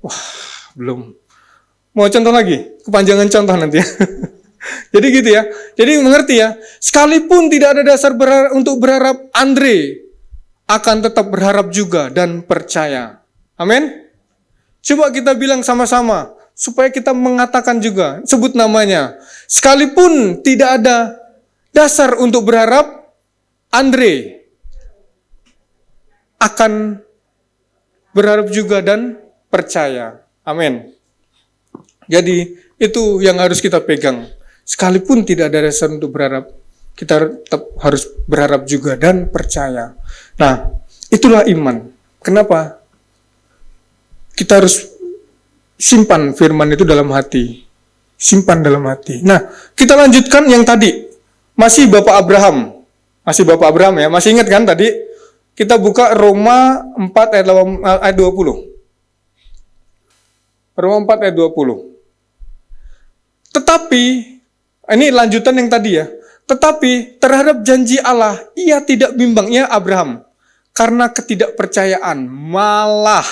Wah, belum. Mau contoh lagi? Kepanjangan contoh nanti ya. Jadi gitu ya. Jadi mengerti ya. Sekalipun tidak ada dasar untuk berharap, Andre akan tetap berharap juga dan percaya. Amin? Coba kita bilang sama-sama. Supaya kita mengatakan juga. Sebut namanya. Sekalipun tidak ada dasar untuk berharap, Andre akan berharap juga dan percaya. Amin. Jadi itu yang harus kita pegang. Sekalipun tidak ada dasar untuk berharap, kita tetap harus berharap juga dan percaya. Nah, itulah iman. Kenapa? Kita harus simpan firman itu dalam hati. Simpan dalam hati. Nah, kita lanjutkan yang tadi. Masih Bapak Abraham ya. Masih ingat kan tadi? Kita buka Roma 4 ayat 20. Roma 4 ayat 20. Tetapi, ini lanjutan yang tadi ya. Tetapi terhadap janji Allah, ia tidak bimbang, ia Abraham. Karena ketidakpercayaan, malah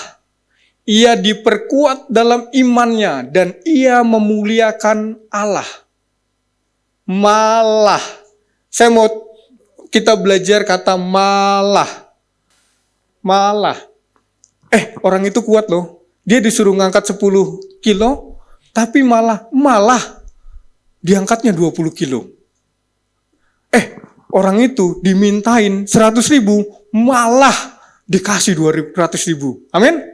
ia diperkuat dalam imannya dan ia memuliakan Allah. Malah. Saya mau kita belajar kata malah. Malah. Orang itu kuat loh. Dia disuruh ngangkat 10 kilo, tapi malah diangkatnya 20 kilo. Orang itu dimintain 100.000, malah dikasih 200.000. Amin?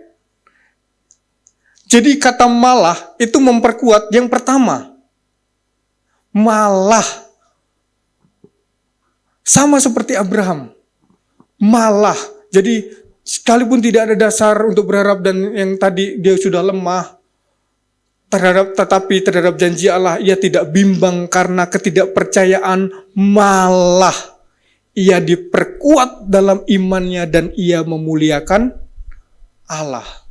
Jadi kata malah itu memperkuat yang pertama. Malah. Sama seperti Abraham. Malah. Jadi sekalipun tidak ada dasar untuk berharap dan yang tadi dia sudah lemah, tetapi terhadap janji Allah ia tidak bimbang karena ketidakpercayaan, malah ia diperkuat dalam imannya dan ia memuliakan Allah.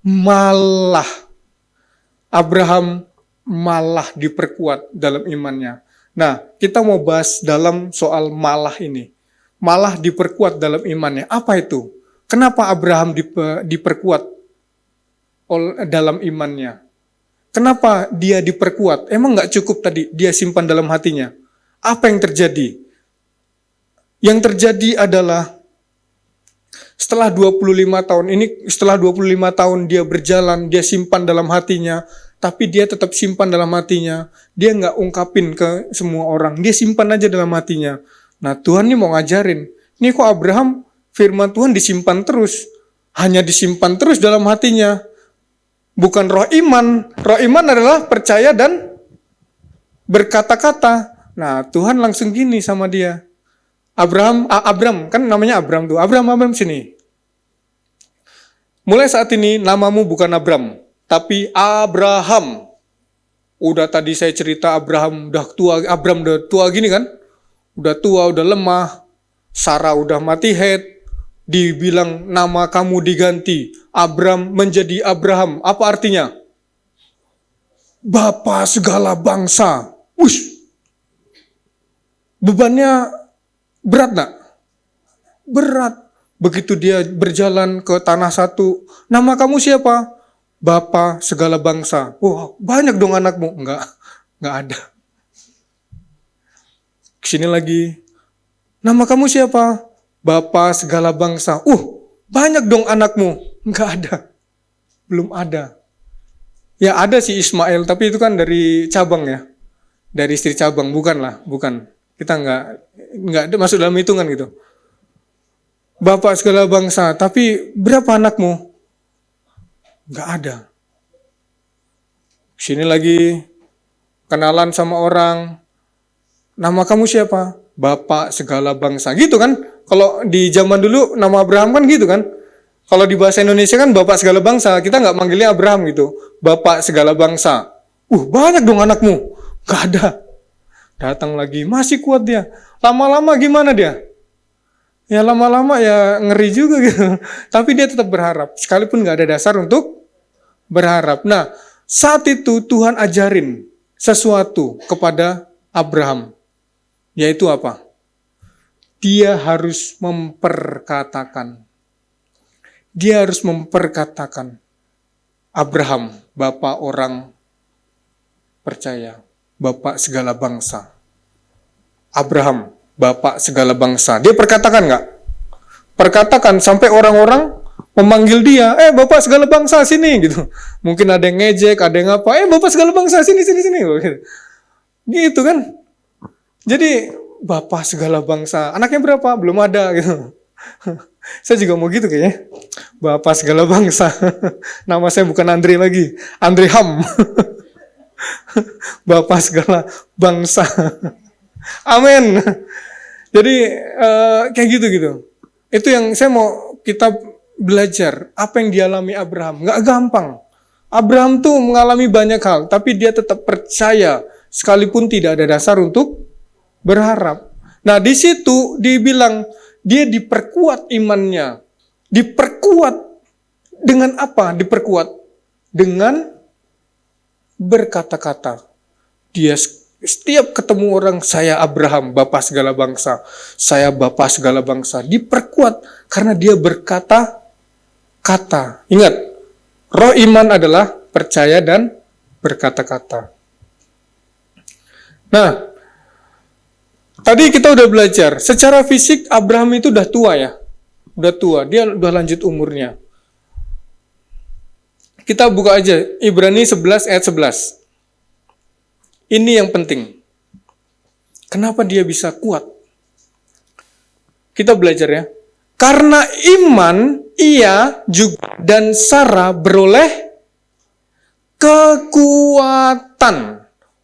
Malah Abraham malah diperkuat dalam imannya. Nah, kita mau bahas dalam soal malah ini. Malah diperkuat dalam imannya. Apa itu? Kenapa Abraham diperkuat dalam imannya? Kenapa dia diperkuat? Emang gak cukup tadi dia simpan dalam hatinya? Apa yang terjadi? Yang terjadi adalah setelah 25 tahun ini, setelah 25 tahun dia berjalan, dia simpan dalam hatinya, tapi dia tetap simpan dalam hatinya. Dia gak ungkapin ke semua orang, dia simpan aja dalam hatinya. Nah, Tuhan ini mau ngajarin, ini kok Abraham firman Tuhan disimpan terus, hanya disimpan terus dalam hatinya. Bukan roh iman. Roh iman adalah percaya dan berkata-kata. Nah, Tuhan langsung gini sama dia. Abram, kan namanya Abram tuh. Abram sini. Mulai saat ini namamu bukan Abram, tapi Abraham. Udah tadi saya cerita Abram udah tua gini kan? Udah tua, udah lemah. Sarah udah mati head. Dibilang nama kamu diganti. Abram menjadi Abraham. Apa artinya? Bapa segala bangsa. Wush. Bebannya berat gak? Berat. Begitu dia berjalan ke tanah satu. Nama kamu siapa? Bapa segala bangsa. Wah, banyak dong anakmu. Enggak ada. Kesini lagi. Nama kamu siapa? Bapa segala bangsa. Banyak dong anakmu. Enggak ada. Belum ada. Ya ada sih Ismail, tapi itu kan dari cabang ya. Dari istri cabang, bukan. Kita enggak masuk dalam hitungan gitu. Bapa segala bangsa, tapi berapa anakmu? Enggak ada. Sini lagi kenalan sama orang. Nama kamu siapa? Bapa segala bangsa. Gitu kan? Kalau di zaman dulu nama Abraham kan gitu kan? Kalau di bahasa Indonesia kan Bapak segala bangsa. Kita nggak manggilnya Abraham gitu. Bapak segala bangsa. Banyak dong anakmu. Gak ada. Datang lagi. Masih kuat dia. Lama-lama gimana dia? Ya lama-lama ya ngeri juga gitu. Tapi dia tetap berharap. Sekalipun nggak ada dasar untuk berharap. Nah, saat itu Tuhan ajarin sesuatu kepada Abraham. Yaitu apa? Dia harus memperkatakan. Dia harus memperkatakan. Abraham, bapak orang percaya. Bapak segala bangsa. Abraham, bapak segala bangsa. Dia perkatakan nggak? Perkatakan sampai orang-orang memanggil dia. Bapak segala bangsa sini gitu. Mungkin ada yang ngejek, ada yang apa. Bapak segala bangsa sini. Gitu kan. Jadi Bapak segala bangsa. Anaknya berapa? Belum ada gitu. Saya juga mau gitu kayaknya. Bapak segala bangsa. Nama saya bukan Andre lagi. Andre Ham. Bapak segala bangsa. Amin. Jadi kayak gitu. Itu yang saya mau kita belajar. Apa yang dialami Abraham. Gak gampang. Abraham tuh mengalami banyak hal. Tapi dia tetap percaya. Sekalipun tidak ada dasar untuk berharap. Nah, di situ dibilang dia diperkuat imannya. Diperkuat dengan apa? Diperkuat dengan berkata-kata. Dia setiap ketemu orang, saya Abraham, bapak segala bangsa. Saya bapak segala bangsa. Diperkuat karena dia berkata-kata. Ingat, roh iman adalah percaya dan berkata-kata. Nah, tadi kita udah belajar, secara fisik Abraham itu udah tua ya. Udah tua, dia udah lanjut umurnya. Kita buka aja, Ibrani 11 ayat 11. Ini yang penting. Kenapa dia bisa kuat? Kita belajar ya. Karena iman, ia juga dan Sarah beroleh kekuatan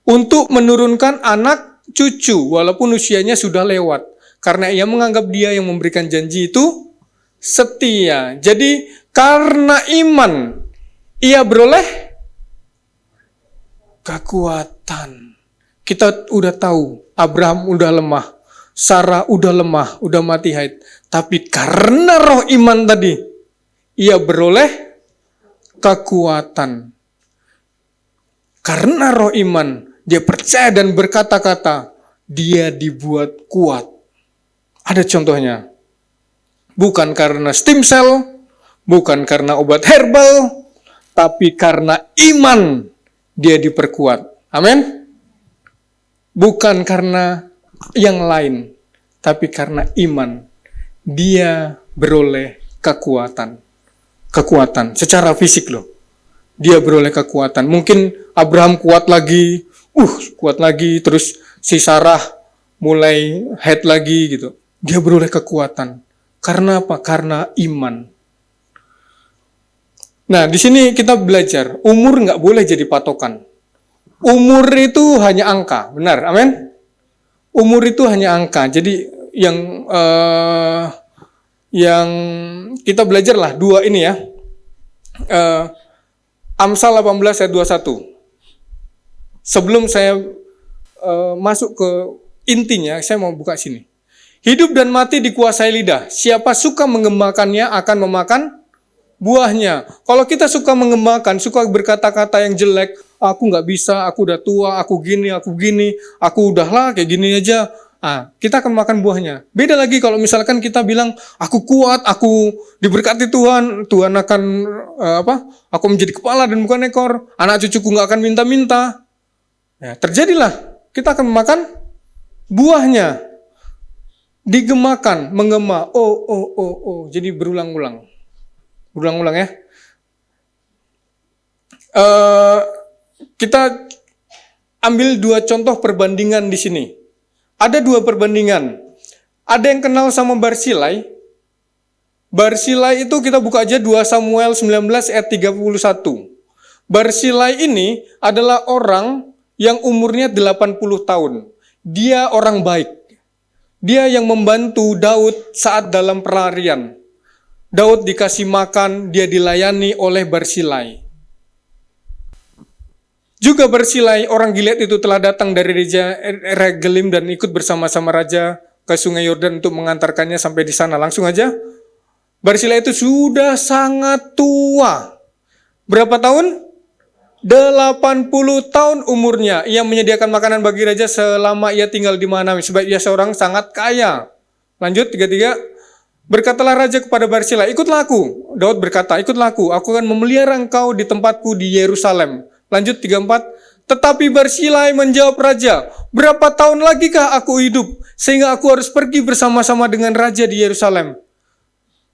untuk menurunkan anak cucu walaupun usianya sudah lewat. Karena ia menganggap dia yang memberikan janji itu setia. Jadi karena iman ia beroleh kekuatan. Kita udah tahu Abraham udah lemah, Sarah udah lemah, udah mati haid. Tapi karena roh iman tadi, ia beroleh kekuatan. Karena roh iman, dia percaya dan berkata-kata, dia dibuat kuat. Ada contohnya. Bukan karena stem cell, bukan karena obat herbal, tapi karena iman dia diperkuat. Amin. Bukan karena yang lain, tapi karena iman dia beroleh kekuatan. Kekuatan secara fisik loh. Dia beroleh kekuatan. Mungkin Abraham kuat lagi, terus si Sarah mulai head lagi gitu. Dia beroleh kekuatan. Karena apa? Karena iman. Nah, di sini kita belajar, umur nggak boleh jadi patokan. Umur itu hanya angka, benar, amin? Umur itu hanya angka. Jadi yang kita belajar lah dua ini ya. Amsal 18 ayat 21. Sebelum saya masuk ke intinya, saya mau buka sini. Hidup dan mati dikuasai lidah. Siapa suka mengemakannya akan memakan buahnya. Kalau kita suka mengemakan, suka berkata-kata yang jelek, aku nggak bisa, aku udah tua, aku gini, aku udahlah kayak gini aja. Kita akan makan buahnya. Beda lagi kalau misalkan kita bilang, aku kuat, aku diberkati Tuhan, Tuhan akan aku menjadi kepala dan bukan ekor, anak cucuku nggak akan minta-minta. Ya, terjadilah, kita akan memakan buahnya. Digemakan, menggema, jadi berulang-ulang. Berulang-ulang ya. Kita ambil dua contoh perbandingan di sini. Ada dua perbandingan. Ada yang kenal sama Barzilai. Barzilai itu kita buka aja 2 Samuel 19 ayat 31. Barzilai ini adalah orang yang umurnya 80 tahun. Dia orang baik. Dia yang membantu Daud saat dalam pelarian. Daud dikasih makan, dia dilayani oleh Barzilai. Juga Barzilai, orang Gilead itu telah datang dari Raja Regelim dan ikut bersama-sama raja ke sungai Yordan untuk mengantarkannya sampai di sana. Langsung aja. Barzilai itu sudah sangat tua. Berapa tahun? 80 tahun umurnya. Ia menyediakan makanan bagi raja selama ia tinggal di mana. Sebab ia seorang sangat kaya. Lanjut, 33. Berkatalah raja kepada Barzilai, ikutlah aku. Daud berkata, ikutlah aku akan memelihara engkau di tempatku di Yerusalem. Lanjut 34. Tetapi Barzilai menjawab raja, berapa tahun lagi kah aku hidup sehingga aku harus pergi bersama-sama dengan raja di Yerusalem?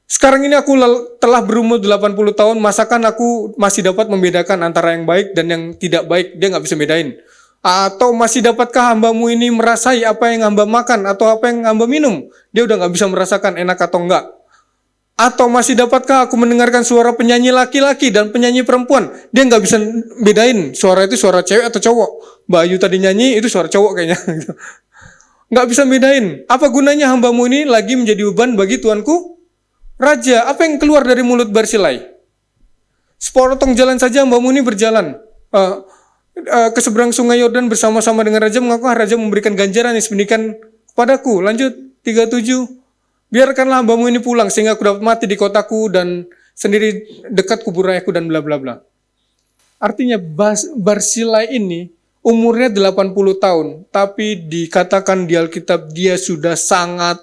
Sekarang ini aku telah berumur 80 tahun, masakan aku masih dapat membedakan antara yang baik dan yang tidak baik? Dia nggak bisa bedain. Atau masih dapatkah hambamu ini merasai apa yang hamba makan atau apa yang hamba minum? Dia udah nggak bisa merasakan enak atau enggak. Atau masih dapatkah aku mendengarkan suara penyanyi laki-laki dan penyanyi perempuan? Dia nggak bisa bedain suara itu suara cewek atau cowok. Mbak Ayu tadi nyanyi itu suara cowok kayaknya. Nggak bisa bedain. Apa gunanya hambamu ini lagi menjadi beban bagi tuanku raja? Apa yang keluar dari mulut Barzilai? Sepotong jalan saja hambamu ini berjalan ke seberang sungai Yordan bersama-sama dengan raja, mengaku raja memberikan ganjaran yang sedemikian kepadaku. Lanjut 37. Biarkanlah hambamu ini pulang sehingga aku dapat mati di kotaku dan sendiri dekat kubur ayahku dan bla bla bla. Artinya Barzilai ini umurnya 80 tahun, tapi dikatakan di Alkitab dia sudah sangat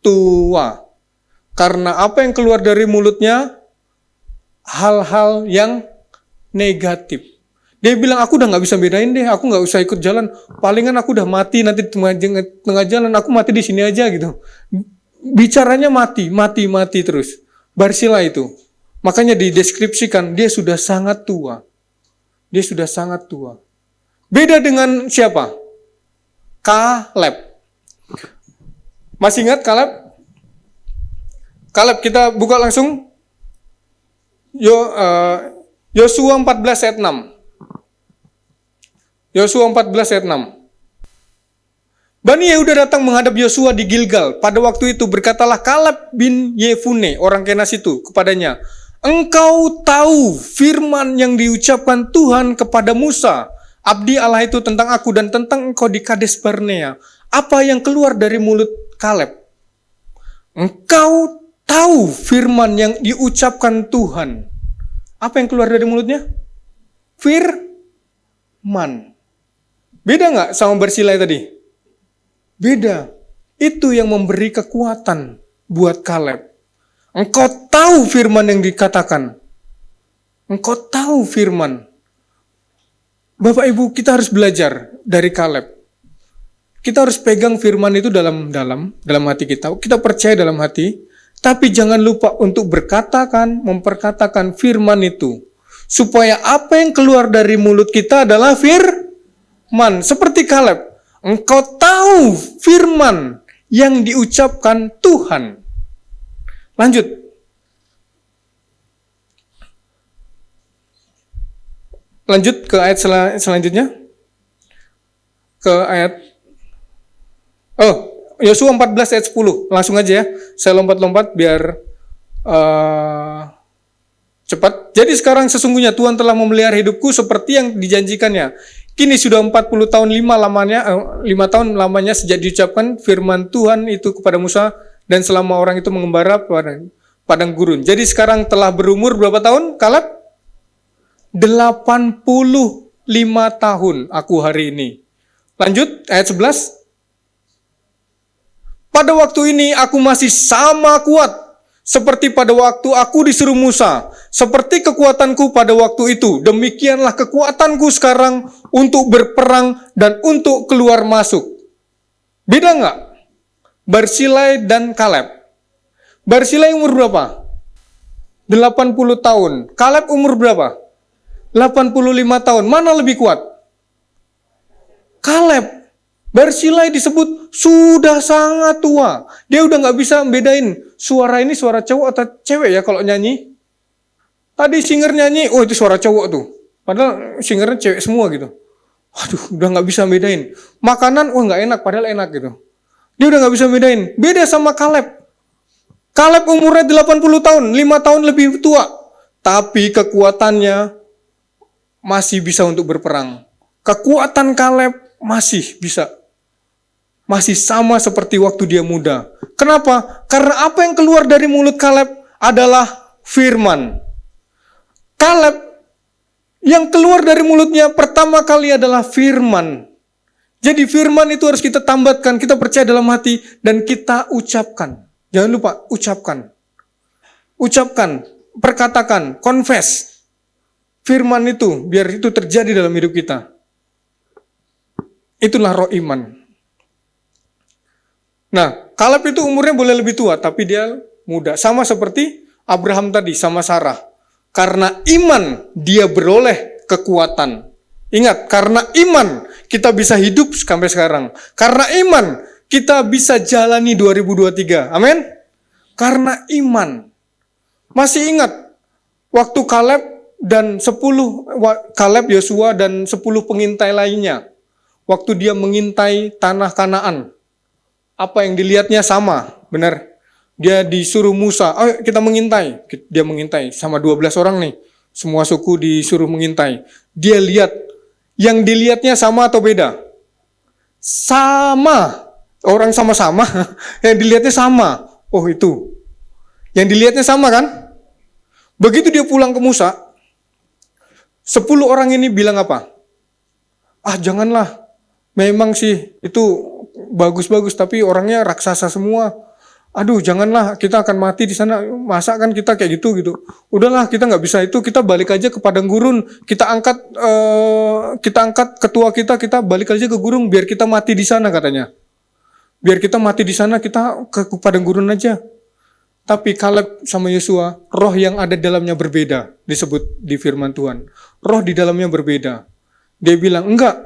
tua. Karena apa yang keluar dari mulutnya? Hal-hal yang negatif. Dia bilang, aku udah gak bisa bedain deh, aku gak usah ikut jalan. Palingan aku udah mati nanti di tengah jalan, aku mati di sini aja gitu. Bicaranya mati terus. Barzilai itu. Makanya dideskripsikan, dia sudah sangat tua. Dia sudah sangat tua. Beda dengan siapa? Kaleb. Masih ingat Kaleb? Kaleb, kita buka langsung. Yosua 14 ayat 6. Yosua 14 ayat 6. Bani Yehuda datang menghadap Yosua di Gilgal. Pada waktu itu berkatalah Kaleb bin Yefune, orang Kenas itu, kepadanya, engkau tahu firman yang diucapkan Tuhan kepada Musa, abdi Allah itu, tentang aku dan tentang engkau di Kades Barnea. Apa yang keluar dari mulut Kaleb? Engkau tahu firman yang diucapkan Tuhan. Apa yang keluar dari mulutnya? Firman. Beda nggak sama Barsilai tadi? Beda. Itu yang memberi kekuatan buat Kaleb. Engkau tahu firman yang dikatakan. Engkau tahu firman. Bapak Ibu, kita harus belajar dari Kaleb. Kita harus pegang firman itu dalam hati kita. Kita percaya dalam hati, tapi jangan lupa untuk memperkatakan firman itu. Supaya apa yang keluar dari mulut kita adalah firman. Seperti Kaleb. Engkau tahu firman yang diucapkan Tuhan. Lanjut. Lanjut ke ayat selanjutnya. Ke ayat Yosua 14 ayat 10. Langsung aja ya. Saya lompat-lompat biar cepat. Jadi sekarang sesungguhnya Tuhan telah memelihara hidupku seperti yang dijanjikannya. Kini sudah 40 tahun 5 tahun lamanya sejak diucapkan firman Tuhan itu kepada Musa dan selama orang itu mengembara pada padang gurun. Jadi sekarang telah berumur berapa tahun, Kaleb? 85 tahun aku hari ini. Lanjut, ayat 11. Pada waktu ini aku masih sama kuat seperti pada waktu aku disuruh Musa, seperti kekuatanku pada waktu itu. Demikianlah kekuatanku sekarang untuk berperang dan untuk keluar masuk. Beda nggak? Barsilai dan Kaleb. Barsilai umur berapa? 80 tahun. Kaleb umur berapa? 85 tahun. Mana lebih kuat? Kaleb. Barsilai disebut sudah sangat tua. Dia udah nggak bisa bedain suara ini suara cowok atau cewek ya kalau nyanyi. Tadi singer nyanyi, oh itu suara cowok tuh. Padahal singernya cewek semua gitu. Waduh, udah nggak bisa bedain. Makanan, wah nggak enak, padahal enak gitu. Dia udah nggak bisa bedain. Beda sama Kaleb. Kaleb umurnya 80 tahun, 5 tahun lebih tua. Tapi kekuatannya masih bisa untuk berperang. Kekuatan Kaleb masih bisa. Masih sama seperti waktu dia muda. Kenapa? Karena apa yang keluar dari mulut Kaleb adalah firman. Kaleb yang keluar dari mulutnya pertama kali adalah firman. Jadi firman itu harus kita tambatkan, kita percaya dalam hati, dan kita ucapkan. Jangan lupa, ucapkan. Ucapkan, perkatakan, confess. Firman itu, biar itu terjadi dalam hidup kita. Itulah roh iman. Nah, Kaleb itu umurnya boleh lebih tua, tapi dia muda. Sama seperti Abraham tadi, sama Sarah. Karena iman, dia beroleh kekuatan. Ingat, karena iman, kita bisa hidup sampai sekarang. Karena iman, kita bisa jalani 2023. Amin? Karena iman. Masih ingat, waktu Kaleb, Yosua, dan 10 pengintai lainnya. Waktu dia mengintai tanah Kanaan. Apa yang dilihatnya sama, benar. Dia disuruh Musa, ayo kita mengintai. Dia mengintai, sama 12 orang nih. Semua suku disuruh mengintai. Dia lihat, yang dilihatnya sama atau beda? Sama. Orang sama-sama, yang dilihatnya sama. Oh itu. Yang dilihatnya sama kan? Begitu dia pulang ke Musa, 10 orang ini bilang apa? Ah janganlah, memang sih itu bagus-bagus, tapi orangnya raksasa semua. Aduh, janganlah, kita akan mati di sana. Masa kan kita kayak gitu. Udahlah, kita nggak bisa itu. Kita balik aja ke padang gurun. Kita angkat ketua kita balik aja ke gurun biar kita mati di sana katanya. Biar kita mati di sana, kita ke padang gurun aja. Tapi Kaleb sama Yosua, roh yang ada dalamnya berbeda, disebut di firman Tuhan. Roh di dalamnya berbeda. Dia bilang, enggak.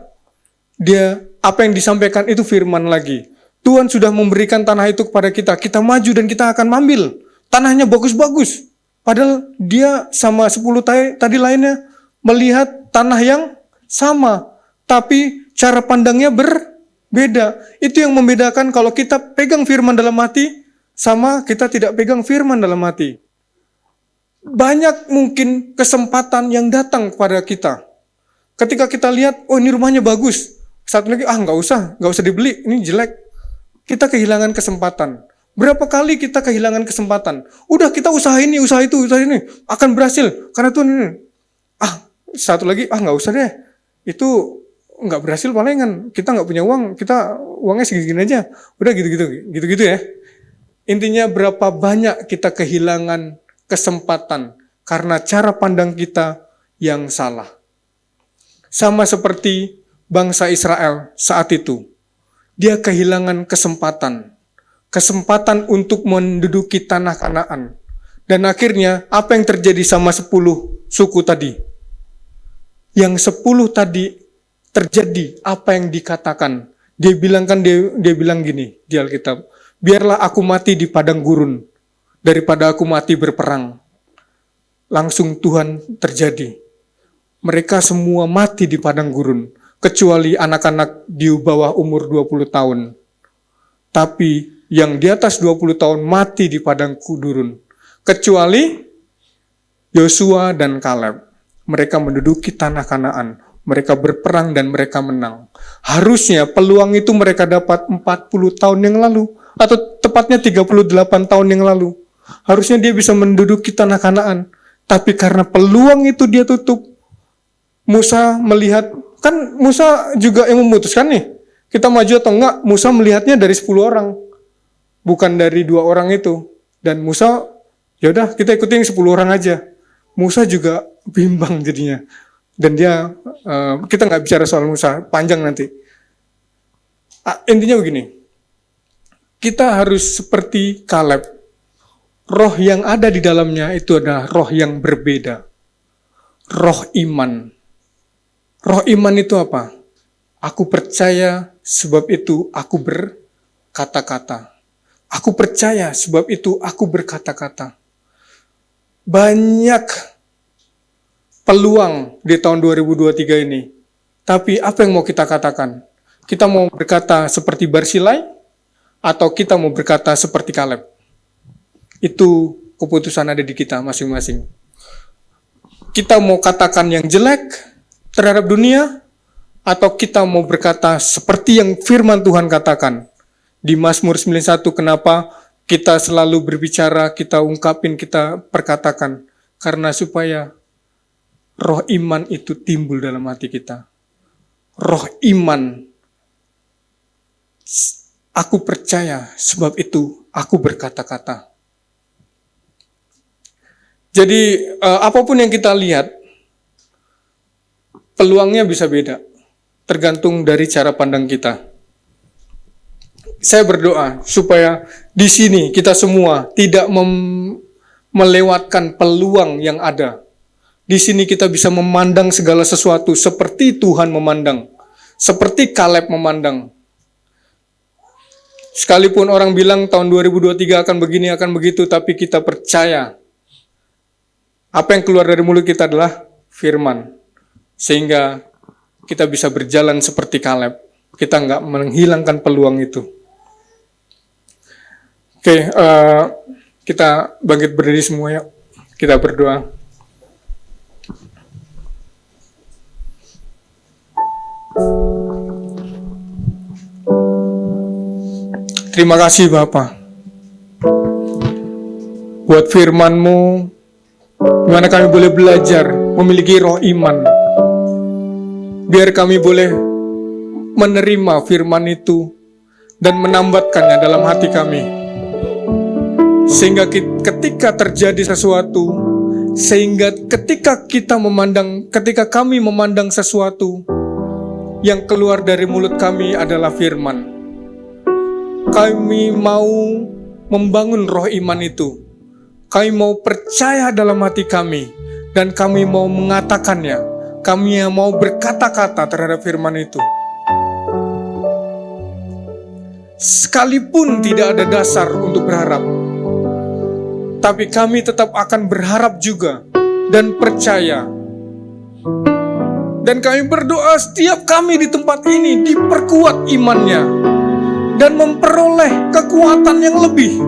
Apa yang disampaikan itu firman lagi. Tuhan sudah memberikan tanah itu kepada kita. Kita maju dan kita akan ambil. Tanahnya bagus-bagus. Padahal dia sama 10 tadi lainnya melihat tanah yang sama. tapi cara pandangnya berbeda. Itu yang membedakan kalau kita pegang firman dalam hati sama kita tidak pegang firman dalam hati. Banyak mungkin kesempatan yang datang kepada kita. Ketika kita lihat, oh ini rumahnya bagus. Satu lagi, nggak usah dibeli, ini jelek. Kita kehilangan kesempatan. Berapa kali kita kehilangan kesempatan? Udah kita usaha ini, usaha itu, usaha ini. Akan berhasil. Karena Tuhan ini. Satu lagi, nggak usah deh. Itu nggak berhasil palingan. Kita nggak punya uang, kita uangnya segini aja. Udah gitu ya. Intinya berapa banyak kita kehilangan kesempatan karena cara pandang kita yang salah. Sama seperti bangsa Israel saat itu. Dia kehilangan kesempatan untuk menduduki tanah Kanaan. Dan akhirnya apa yang terjadi sama 10 suku tadi? Yang 10 tadi terjadi apa yang dikatakan. Dia bilang gini di Alkitab, biarlah aku mati di padang gurun daripada aku mati berperang. Langsung Tuhan terjadi. Mereka semua mati di padang gurun, kecuali anak-anak di bawah umur 20 tahun. Tapi yang di atas 20 tahun mati di padang gurun, kecuali Yosua dan Kaleb. Mereka menduduki tanah Kanaan. Mereka berperang dan mereka menang. Harusnya peluang itu mereka dapat 40 tahun yang lalu, atau tepatnya 38 tahun yang lalu. Harusnya dia bisa menduduki tanah Kanaan. Tapi karena peluang itu dia tutup, Musa melihat, kan Musa juga yang memutuskan nih, kita maju atau enggak. Musa melihatnya dari 10 orang, bukan dari 2 orang itu. Dan Musa, yaudah kita ikutin 10 orang aja. Musa juga bimbang jadinya. Dan dia, kita nggak bicara soal Musa, panjang nanti. Intinya begini, kita harus seperti Kaleb. Roh yang ada di dalamnya itu adalah roh yang berbeda. Roh iman. Roh iman itu apa? Aku percaya sebab itu aku berkata-kata. Aku percaya sebab itu aku berkata-kata. Banyak peluang di tahun 2023 ini. Tapi apa yang mau kita katakan? Kita mau berkata seperti Barsilai atau kita mau berkata seperti Kaleb? Itu keputusan ada di kita masing-masing. Kita mau katakan yang jelek terhadap dunia, atau kita mau berkata seperti yang firman Tuhan katakan. Di Mazmur 91, kenapa kita selalu berbicara, kita ungkapin, kita perkatakan? Karena supaya roh iman itu timbul dalam hati kita. Roh iman. Aku percaya, sebab itu aku berkata-kata. Jadi apapun yang kita lihat, peluangnya bisa beda, tergantung dari cara pandang kita. Saya berdoa supaya di sini kita semua tidak melewatkan peluang yang ada. Di sini kita bisa memandang segala sesuatu seperti Tuhan memandang, seperti Kaleb memandang. Sekalipun orang bilang tahun 2023 akan begini, akan begitu, tapi kita percaya apa yang keluar dari mulut kita adalah firman. Sehingga kita bisa berjalan seperti Kaleb. Kita nggak menghilangkan peluang itu. Oke, kita bangkit berdiri semua ya. Kita berdoa. Terima kasih Bapa buat firman-Mu, di mana kami boleh belajar memiliki roh iman. Biar kami boleh menerima firman itu dan menambatkannya dalam hati kami. Sehingga ketika terjadi sesuatu, sehingga ketika kami memandang sesuatu, yang keluar dari mulut kami adalah firman. Kami mau membangun roh iman itu. Kami mau percaya dalam hati kami, dan kami mau mengatakannya. Kami yang mau berkata-kata terhadap firman itu. Sekalipun tidak ada dasar untuk berharap, tapi kami tetap akan berharap juga dan percaya Dan kami berdoa setiap kami di tempat ini diperkuat imannya dan memperoleh kekuatan yang lebih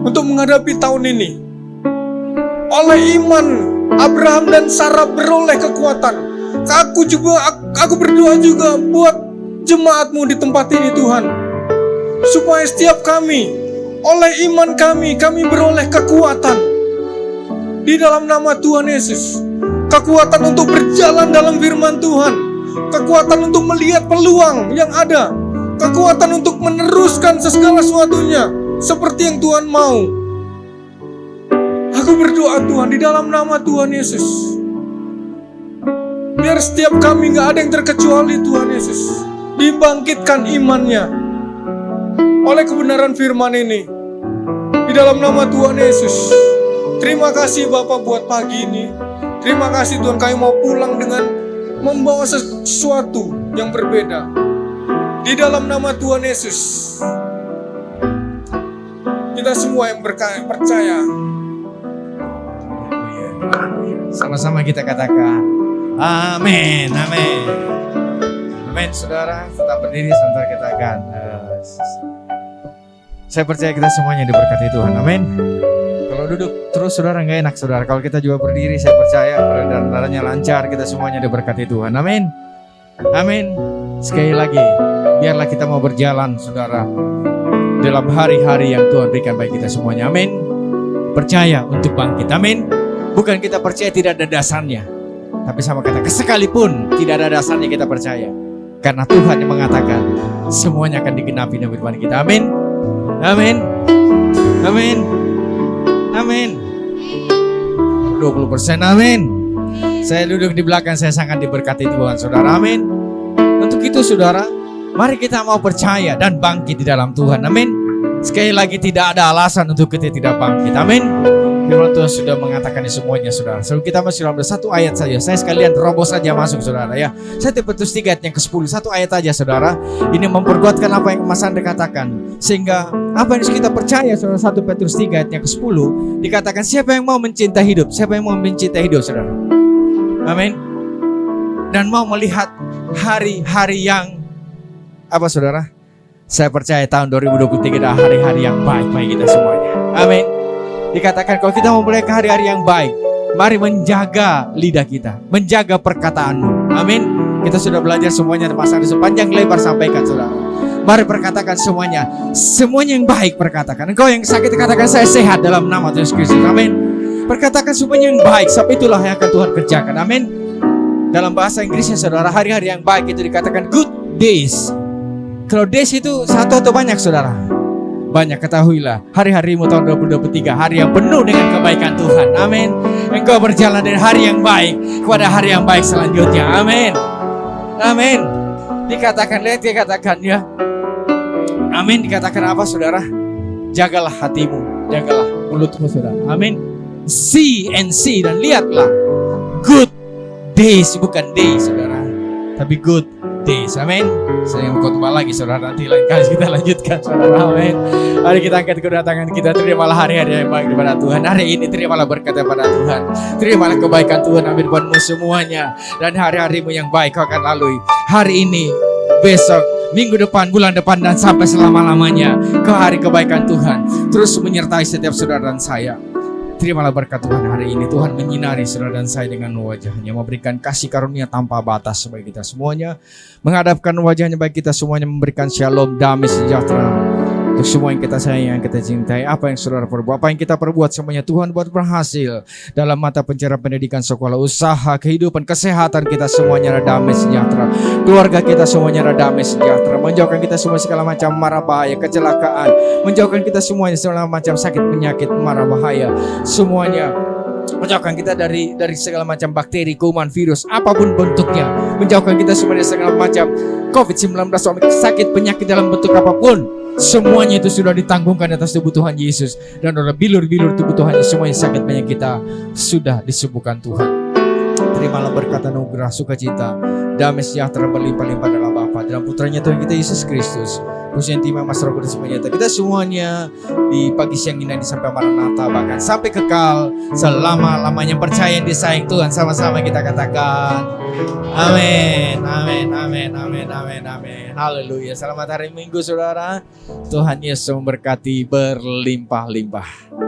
untuk menghadapi tahun ini. Oleh iman, Abraham dan Sarah beroleh kekuatan. Aku berdoa juga buat jemaatmu di tempat ini Tuhan, supaya setiap kami, oleh iman kami beroleh kekuatan di dalam nama Tuhan Yesus. Kekuatan untuk berjalan dalam firman Tuhan, kekuatan untuk melihat peluang yang ada, kekuatan untuk meneruskan segala sesuatunya seperti yang Tuhan mau. Aku berdoa Tuhan di dalam nama Tuhan Yesus, biar setiap kami gak ada yang terkecuali Tuhan Yesus dibangkitkan imannya oleh kebenaran firman ini di dalam nama Tuhan Yesus. Terima kasih Bapak buat pagi ini. Terima kasih Tuhan, kami mau pulang dengan membawa sesuatu yang berbeda di dalam nama Tuhan Yesus. Kita semua yang percaya. Sama-sama kita katakan amin, amin. Amin, saudara. Tetap berdiri sebentar, kita akan saya percaya kita semuanya diberkati Tuhan, amin. Kalau duduk terus saudara nggak enak saudara. Kalau kita juga berdiri, saya percaya peredaran darahnya lancar, kita semuanya diberkati Tuhan, amin. Amin. Sekali lagi, biarlah kita mau berjalan saudara dalam hari-hari yang Tuhan berikan bagi kita semuanya, amin. Percaya untuk bangkit, amin. Bukan kita percaya tidak ada dasarnya, tapi sama kata sekalipun tidak ada dasarnya kita percaya, karena Tuhan yang mengatakan semuanya akan digenapi dalam firman kita, amin. Amin. Amin. Amin. 20%, amin. Saya duduk di belakang, saya sangat diberkati Tuhan saudara, amin. Untuk itu saudara, mari kita mau percaya dan bangkit di dalam Tuhan, amin. Sekali lagi, tidak ada alasan untuk kita tidak bangkit, amin. Firman Tuhan sudah mengatakan semuanya saudara. Sebelum kita masih dalam satu ayat saja, saya sekalian terobos saja masuk saudara ya. 1 Petrus 3 ayat yang ke-10, satu ayat saja saudara. Ini memperkuatkan apa yang Mas Andre katakan, sehingga apa yang kita percaya saudara. 1 Petrus 3 ayat yang ke-10 dikatakan, siapa yang mau mencintai hidup, siapa yang mau mencintai hidup saudara, amin. Dan mau melihat hari-hari yang apa saudara. Saya percaya tahun 2023 adalah hari-hari yang baik bagi kita semuanya, amin. Dikatakan kalau kita mau mulai ke hari-hari yang baik, mari menjaga lidah kita, menjaga perkataanmu, amin. Kita sudah belajar semuanya, termasuk sepanjang lebar sampaikan saudara. Mari perkatakan semuanya yang baik perkatakan. Engkau yang sakit katakan saya sehat dalam nama Tuhan Yesus Kristus, amin. Perkatakan semuanya yang baik, sebab itulah yang akan Tuhan kerjakan, amin. Dalam bahasa Inggrisnya saudara, hari-hari yang baik itu dikatakan good days. Kalau days itu satu atau banyak saudara? Banyak. Ketahuilah hari-harimu tahun 2023 hari yang penuh dengan kebaikan Tuhan, amin. Engkau berjalan dari hari yang baik kepada hari yang baik selanjutnya, amin. Amin. Dikatakan, lihat dikatakan ya, amin. Dikatakan apa saudara? Jagalah hatimu, jagalah mulutmu saudara, amin. See and see, dan lihatlah good days, bukan days saudara, tapi good days, amin. Saya mau khotbah lagi saudara, nanti lain kali kita lanjutkan saudara, amin. Mari kita angkat kedatangan kita, terimalah hari-hari yang baik daripada Tuhan. Hari ini terimalah berkat daripada Tuhan, terimalah kebaikan Tuhan, amin, buatmu semuanya. Dan hari-harimu yang baik kau akan lalui hari ini, besok, minggu depan, bulan depan, dan sampai selama-lamanya. Ke hari kebaikan Tuhan terus menyertai setiap saudara dan saya. Terimalah berkat Tuhan hari ini. Tuhan menyinari saudara dan saya dengan wajahnya, memberikan kasih karunia tanpa batas bagi kita semuanya, menghadapkan wajahnya bagi kita semuanya, memberikan shalom, damai, sejahtera untuk semua yang kita sayang, yang kita cintai. Apa yang saudara perbuat, apa yang kita perbuat, semuanya Tuhan buat berhasil dalam mata pencarian, pendidikan, sekolah, usaha, kehidupan, kesehatan kita semuanya ada damai sejahtera. Keluarga kita semuanya ada damai sejahtera. Menjauhkan kita semua segala macam mara bahaya, kecelakaan. Menjauhkan kita semuanya segala macam sakit, penyakit, mara bahaya. Semuanya menjauhkan kita dari segala macam bakteri, kuman, virus, apapun bentuknya. Menjauhkan kita semua dari segala macam COVID-19, sakit, penyakit dalam bentuk apapun. Semuanya itu sudah ditanggungkan atas tubuh Tuhan Yesus. Dan oleh bilur-bilur tubuh Tuhan Yesus, semuanya sakit penyakit kita sudah disembuhkan Tuhan. Terimalah berkat anugerah, sukacita, damai sejahtera berlimpah-limpah dalam Bapa, dalam Putranya Tuhan kita Yesus Kristus. Pusentima Mas Roh Kudus menyertai kita semuanya di pagi siang ini sampai Maranatha, bahkan sampai kekal selama-lamanya. Percaya yang disayang Tuhan, sama-sama kita katakan amin, amin, amin, amin, amin, amin. Haleluya. Selamat hari Minggu saudara. Tuhan Yesus memberkati berlimpah-limpah.